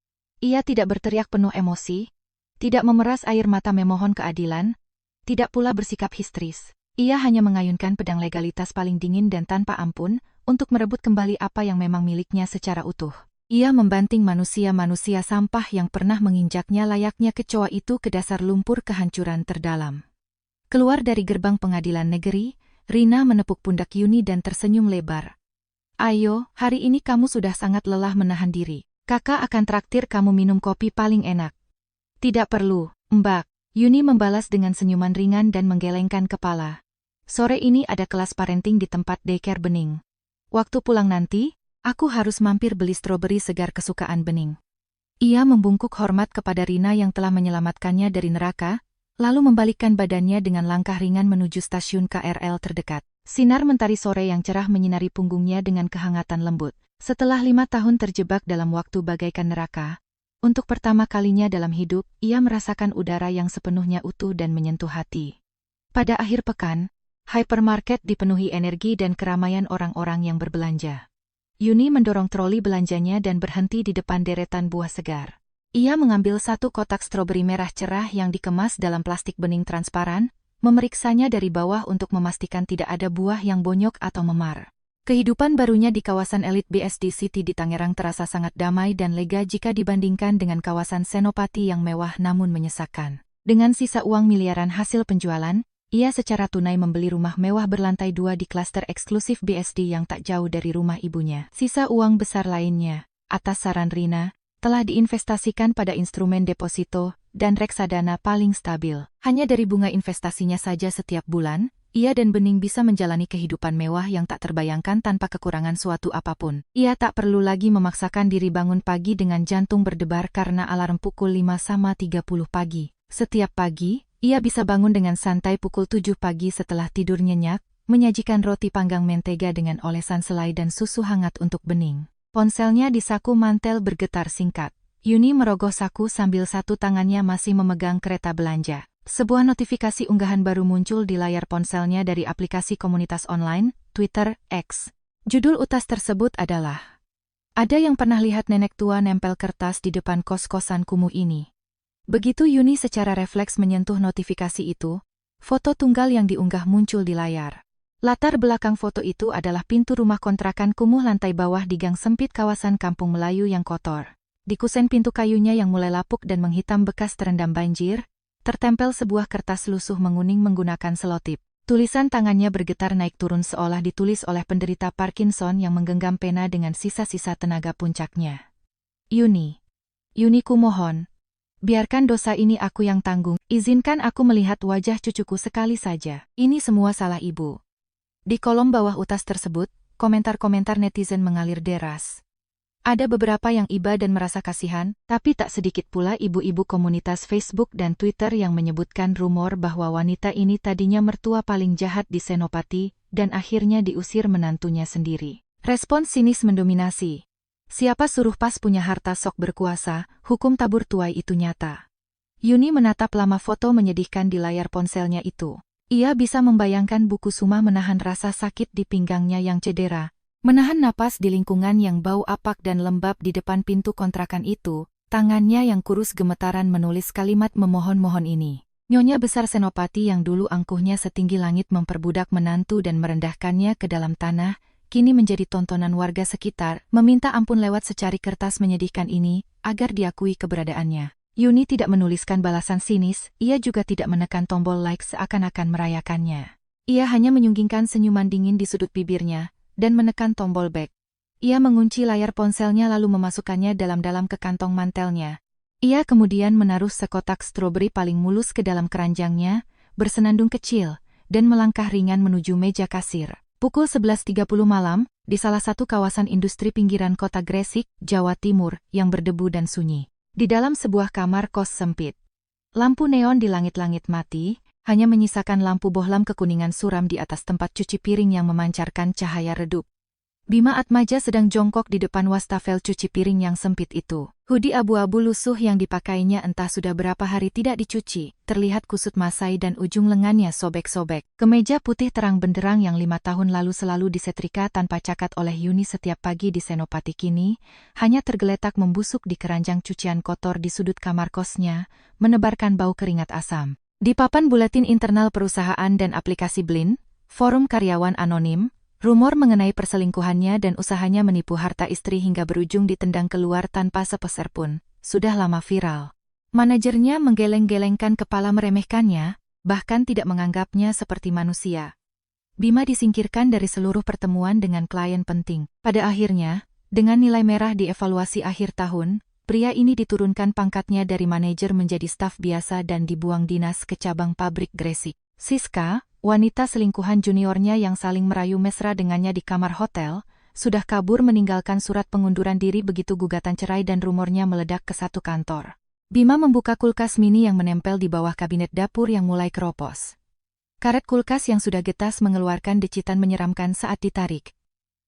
ia tidak berteriak penuh emosi, tidak memeras air mata memohon keadilan, tidak pula bersikap histeris. Ia hanya mengayunkan pedang legalitas paling dingin dan tanpa ampun, untuk merebut kembali apa yang memang miliknya secara utuh. Ia membanting manusia-manusia sampah yang pernah menginjaknya layaknya kecoa itu ke dasar lumpur kehancuran terdalam. Keluar dari gerbang pengadilan negeri, Rina menepuk pundak Yuni dan tersenyum lebar. Ayo, hari ini kamu sudah sangat lelah menahan diri. Kakak akan traktir kamu minum kopi paling enak. Tidak perlu, Mbak. Yuni membalas dengan senyuman ringan dan menggelengkan kepala. Sore ini ada kelas parenting di tempat daycare Bening. Waktu pulang nanti, aku harus mampir beli stroberi segar kesukaan Bening. Ia membungkuk hormat kepada Rina yang telah menyelamatkannya dari neraka, lalu membalikkan badannya dengan langkah ringan menuju stasiun KRL terdekat. Sinar mentari sore yang cerah menyinari punggungnya dengan kehangatan lembut. Setelah 5 tahun terjebak dalam waktu bagaikan neraka, untuk pertama kalinya dalam hidup, ia merasakan udara yang sepenuhnya utuh dan menyentuh hati. Pada akhir pekan, hypermarket dipenuhi energi dan keramaian orang-orang yang berbelanja. Yuni mendorong troli belanjanya dan berhenti di depan deretan buah segar. Ia mengambil satu kotak stroberi merah cerah yang dikemas dalam plastik bening transparan, memeriksanya dari bawah untuk memastikan tidak ada buah yang bonyok atau memar. Kehidupan barunya di kawasan elit BSD City di Tangerang terasa sangat damai dan lega jika dibandingkan dengan kawasan Senopati yang mewah namun menyesakan. Dengan sisa uang miliaran hasil penjualan, ia secara tunai membeli rumah mewah berlantai 2 di klaster eksklusif BSD yang tak jauh dari rumah ibunya. Sisa uang besar lainnya, atas saran Rina, telah diinvestasikan pada instrumen deposito dan reksadana paling stabil. Hanya dari bunga investasinya saja setiap bulan, ia dan Bening bisa menjalani kehidupan mewah yang tak terbayangkan tanpa kekurangan suatu apapun. Ia tak perlu lagi memaksakan diri bangun pagi dengan jantung berdebar karena alarm pukul 5:30 pagi. Setiap pagi, ia bisa bangun dengan santai pukul 7 pagi setelah tidur nyenyak, menyajikan roti panggang mentega dengan olesan selai dan susu hangat untuk Bening. Ponselnya di saku mantel bergetar singkat. Yuni merogoh saku sambil satu tangannya masih memegang kereta belanja. Sebuah notifikasi unggahan baru muncul di layar ponselnya dari aplikasi komunitas online, Twitter, X. Judul utas tersebut adalah, "Ada yang pernah lihat nenek tua nempel kertas di depan kos-kosan kumuh ini?" Begitu Yuni secara refleks menyentuh notifikasi itu, foto tunggal yang diunggah muncul di layar. Latar belakang foto itu adalah pintu rumah kontrakan kumuh lantai bawah di gang sempit kawasan Kampung Melayu yang kotor. Di kusen pintu kayunya yang mulai lapuk dan menghitam bekas terendam banjir, tertempel sebuah kertas lusuh menguning menggunakan selotip. Tulisan tangannya bergetar naik turun seolah ditulis oleh penderita Parkinson yang menggenggam pena dengan sisa-sisa tenaga puncaknya. Yuni. Yuniku mohon. Biarkan dosa ini aku yang tanggung. Izinkan aku melihat wajah cucuku sekali saja. Ini semua salah ibu. Di kolom bawah utas tersebut, komentar-komentar netizen mengalir deras. Ada beberapa yang iba dan merasa kasihan, tapi tak sedikit pula ibu-ibu komunitas Facebook dan Twitter yang menyebutkan rumor bahwa wanita ini tadinya mertua paling jahat di Senopati, dan akhirnya diusir menantunya sendiri. Respons sinis mendominasi. Siapa suruh pas punya harta sok berkuasa, hukum tabur tuai itu nyata. Yuni menatap lama foto menyedihkan di layar ponselnya itu. Ia bisa membayangkan buku Suma menahan rasa sakit di pinggangnya yang cedera. Menahan napas di lingkungan yang bau apak dan lembab di depan pintu kontrakan itu, tangannya yang kurus gemetaran menulis kalimat memohon-mohon ini. Nyonya besar Senopati yang dulu angkuhnya setinggi langit memperbudak menantu dan merendahkannya ke dalam tanah, kini menjadi tontonan warga sekitar, meminta ampun lewat secari kertas menyedihkan ini, agar diakui keberadaannya. Yuni tidak menuliskan balasan sinis, ia juga tidak menekan tombol like seakan-akan merayakannya. Ia hanya menyunggingkan senyuman dingin di sudut bibirnya, dan menekan tombol back. Ia mengunci layar ponselnya lalu memasukkannya dalam-dalam ke kantong mantelnya. Ia kemudian menaruh sekotak stroberi paling mulus ke dalam keranjangnya, bersenandung kecil, dan melangkah ringan menuju meja kasir. Pukul 11.30 malam, di salah satu kawasan industri pinggiran kota Gresik, Jawa Timur, yang berdebu dan sunyi. Di dalam sebuah kamar kos sempit. Lampu neon di langit-langit mati, hanya menyisakan lampu bohlam kekuningan suram di atas tempat cuci piring yang memancarkan cahaya redup. Bima Atmaja sedang jongkok di depan wastafel cuci piring yang sempit itu. Hoodie abu-abu lusuh yang dipakainya entah sudah berapa hari tidak dicuci, terlihat kusut masai dan ujung lengannya sobek-sobek. Kemeja putih terang benderang yang 5 tahun lalu selalu disetrika tanpa cakat oleh Yuni setiap pagi di Senopati kini, hanya tergeletak membusuk di keranjang cucian kotor di sudut kamar kosnya, menebarkan bau keringat asam. Di papan buletin internal perusahaan dan aplikasi Blin, forum karyawan anonim, rumor mengenai perselingkuhannya dan usahanya menipu harta istri hingga berujung ditendang keluar tanpa sepeser pun, sudah lama viral. Manajernya menggeleng-gelengkan kepala meremehkannya, bahkan tidak menganggapnya seperti manusia. Bima disingkirkan dari seluruh pertemuan dengan klien penting. Pada akhirnya, dengan nilai merah di evaluasi akhir tahun, pria ini diturunkan pangkatnya dari manajer menjadi staf biasa dan dibuang dinas ke cabang pabrik Gresik. Siska, wanita selingkuhan juniornya yang saling merayu mesra dengannya di kamar hotel, sudah kabur meninggalkan surat pengunduran diri begitu gugatan cerai dan rumornya meledak ke satu kantor. Bima membuka kulkas mini yang menempel di bawah kabinet dapur yang mulai keropos. Karet kulkas yang sudah getas mengeluarkan decitan menyeramkan saat ditarik.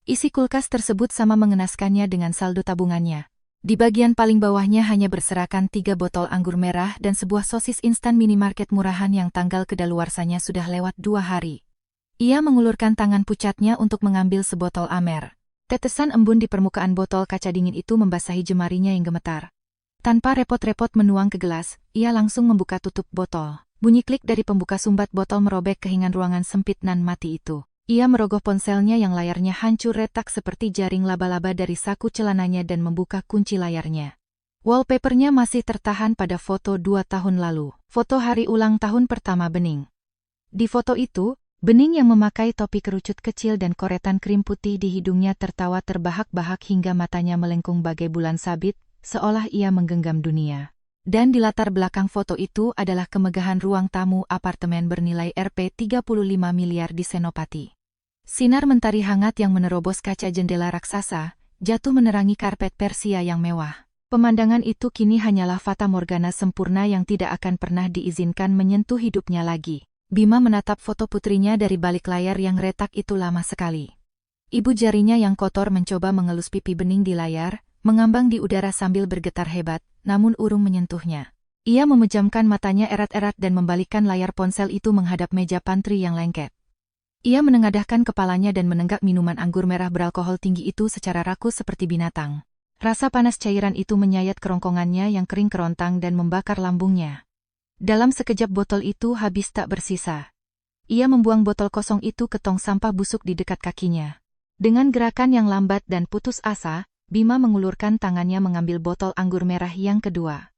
Isi kulkas tersebut sama mengenaskannya dengan saldo tabungannya. Di bagian paling bawahnya hanya berserakan 3 botol anggur merah dan sebuah sosis instan minimarket murahan yang tanggal kedaluarsanya sudah lewat 2 hari. Ia mengulurkan tangan pucatnya untuk mengambil sebotol Amer. Tetesan embun di permukaan botol kaca dingin itu membasahi jemarinya yang gemetar. Tanpa repot-repot menuang ke gelas, ia langsung membuka tutup botol. Bunyi klik dari pembuka sumbat botol merobek kehingan ruangan sempit nan mati itu. Ia merogoh ponselnya yang layarnya hancur retak seperti jaring laba-laba dari saku celananya dan membuka kunci layarnya. Wallpapernya masih tertahan pada foto 2 tahun lalu. Foto hari ulang tahun pertama Bening. Di foto itu, Bening yang memakai topi kerucut kecil dan koretan krim putih di hidungnya tertawa terbahak-bahak hingga matanya melengkung bagai bulan sabit, seolah ia menggenggam dunia. Dan di latar belakang foto itu adalah kemegahan ruang tamu apartemen bernilai Rp35 miliar di Senopati. Sinar mentari hangat yang menerobos kaca jendela raksasa, jatuh menerangi karpet Persia yang mewah. Pemandangan itu kini hanyalah fata morgana sempurna yang tidak akan pernah diizinkan menyentuh hidupnya lagi. Bima menatap foto putrinya dari balik layar yang retak itu lama sekali. Ibu jarinya yang kotor mencoba mengelus pipi Bening di layar, mengambang di udara sambil bergetar hebat, namun urung menyentuhnya. Ia memejamkan matanya erat-erat dan membalikkan layar ponsel itu menghadap meja pantry yang lengket. Ia menengadahkan kepalanya dan menenggak minuman anggur merah beralkohol tinggi itu secara rakus seperti binatang. Rasa panas cairan itu menyayat kerongkongannya yang kering kerontang dan membakar lambungnya. Dalam sekejap botol itu habis tak bersisa. Ia membuang botol kosong itu ke tong sampah busuk di dekat kakinya. Dengan gerakan yang lambat dan putus asa, Bima mengulurkan tangannya mengambil botol anggur merah yang kedua.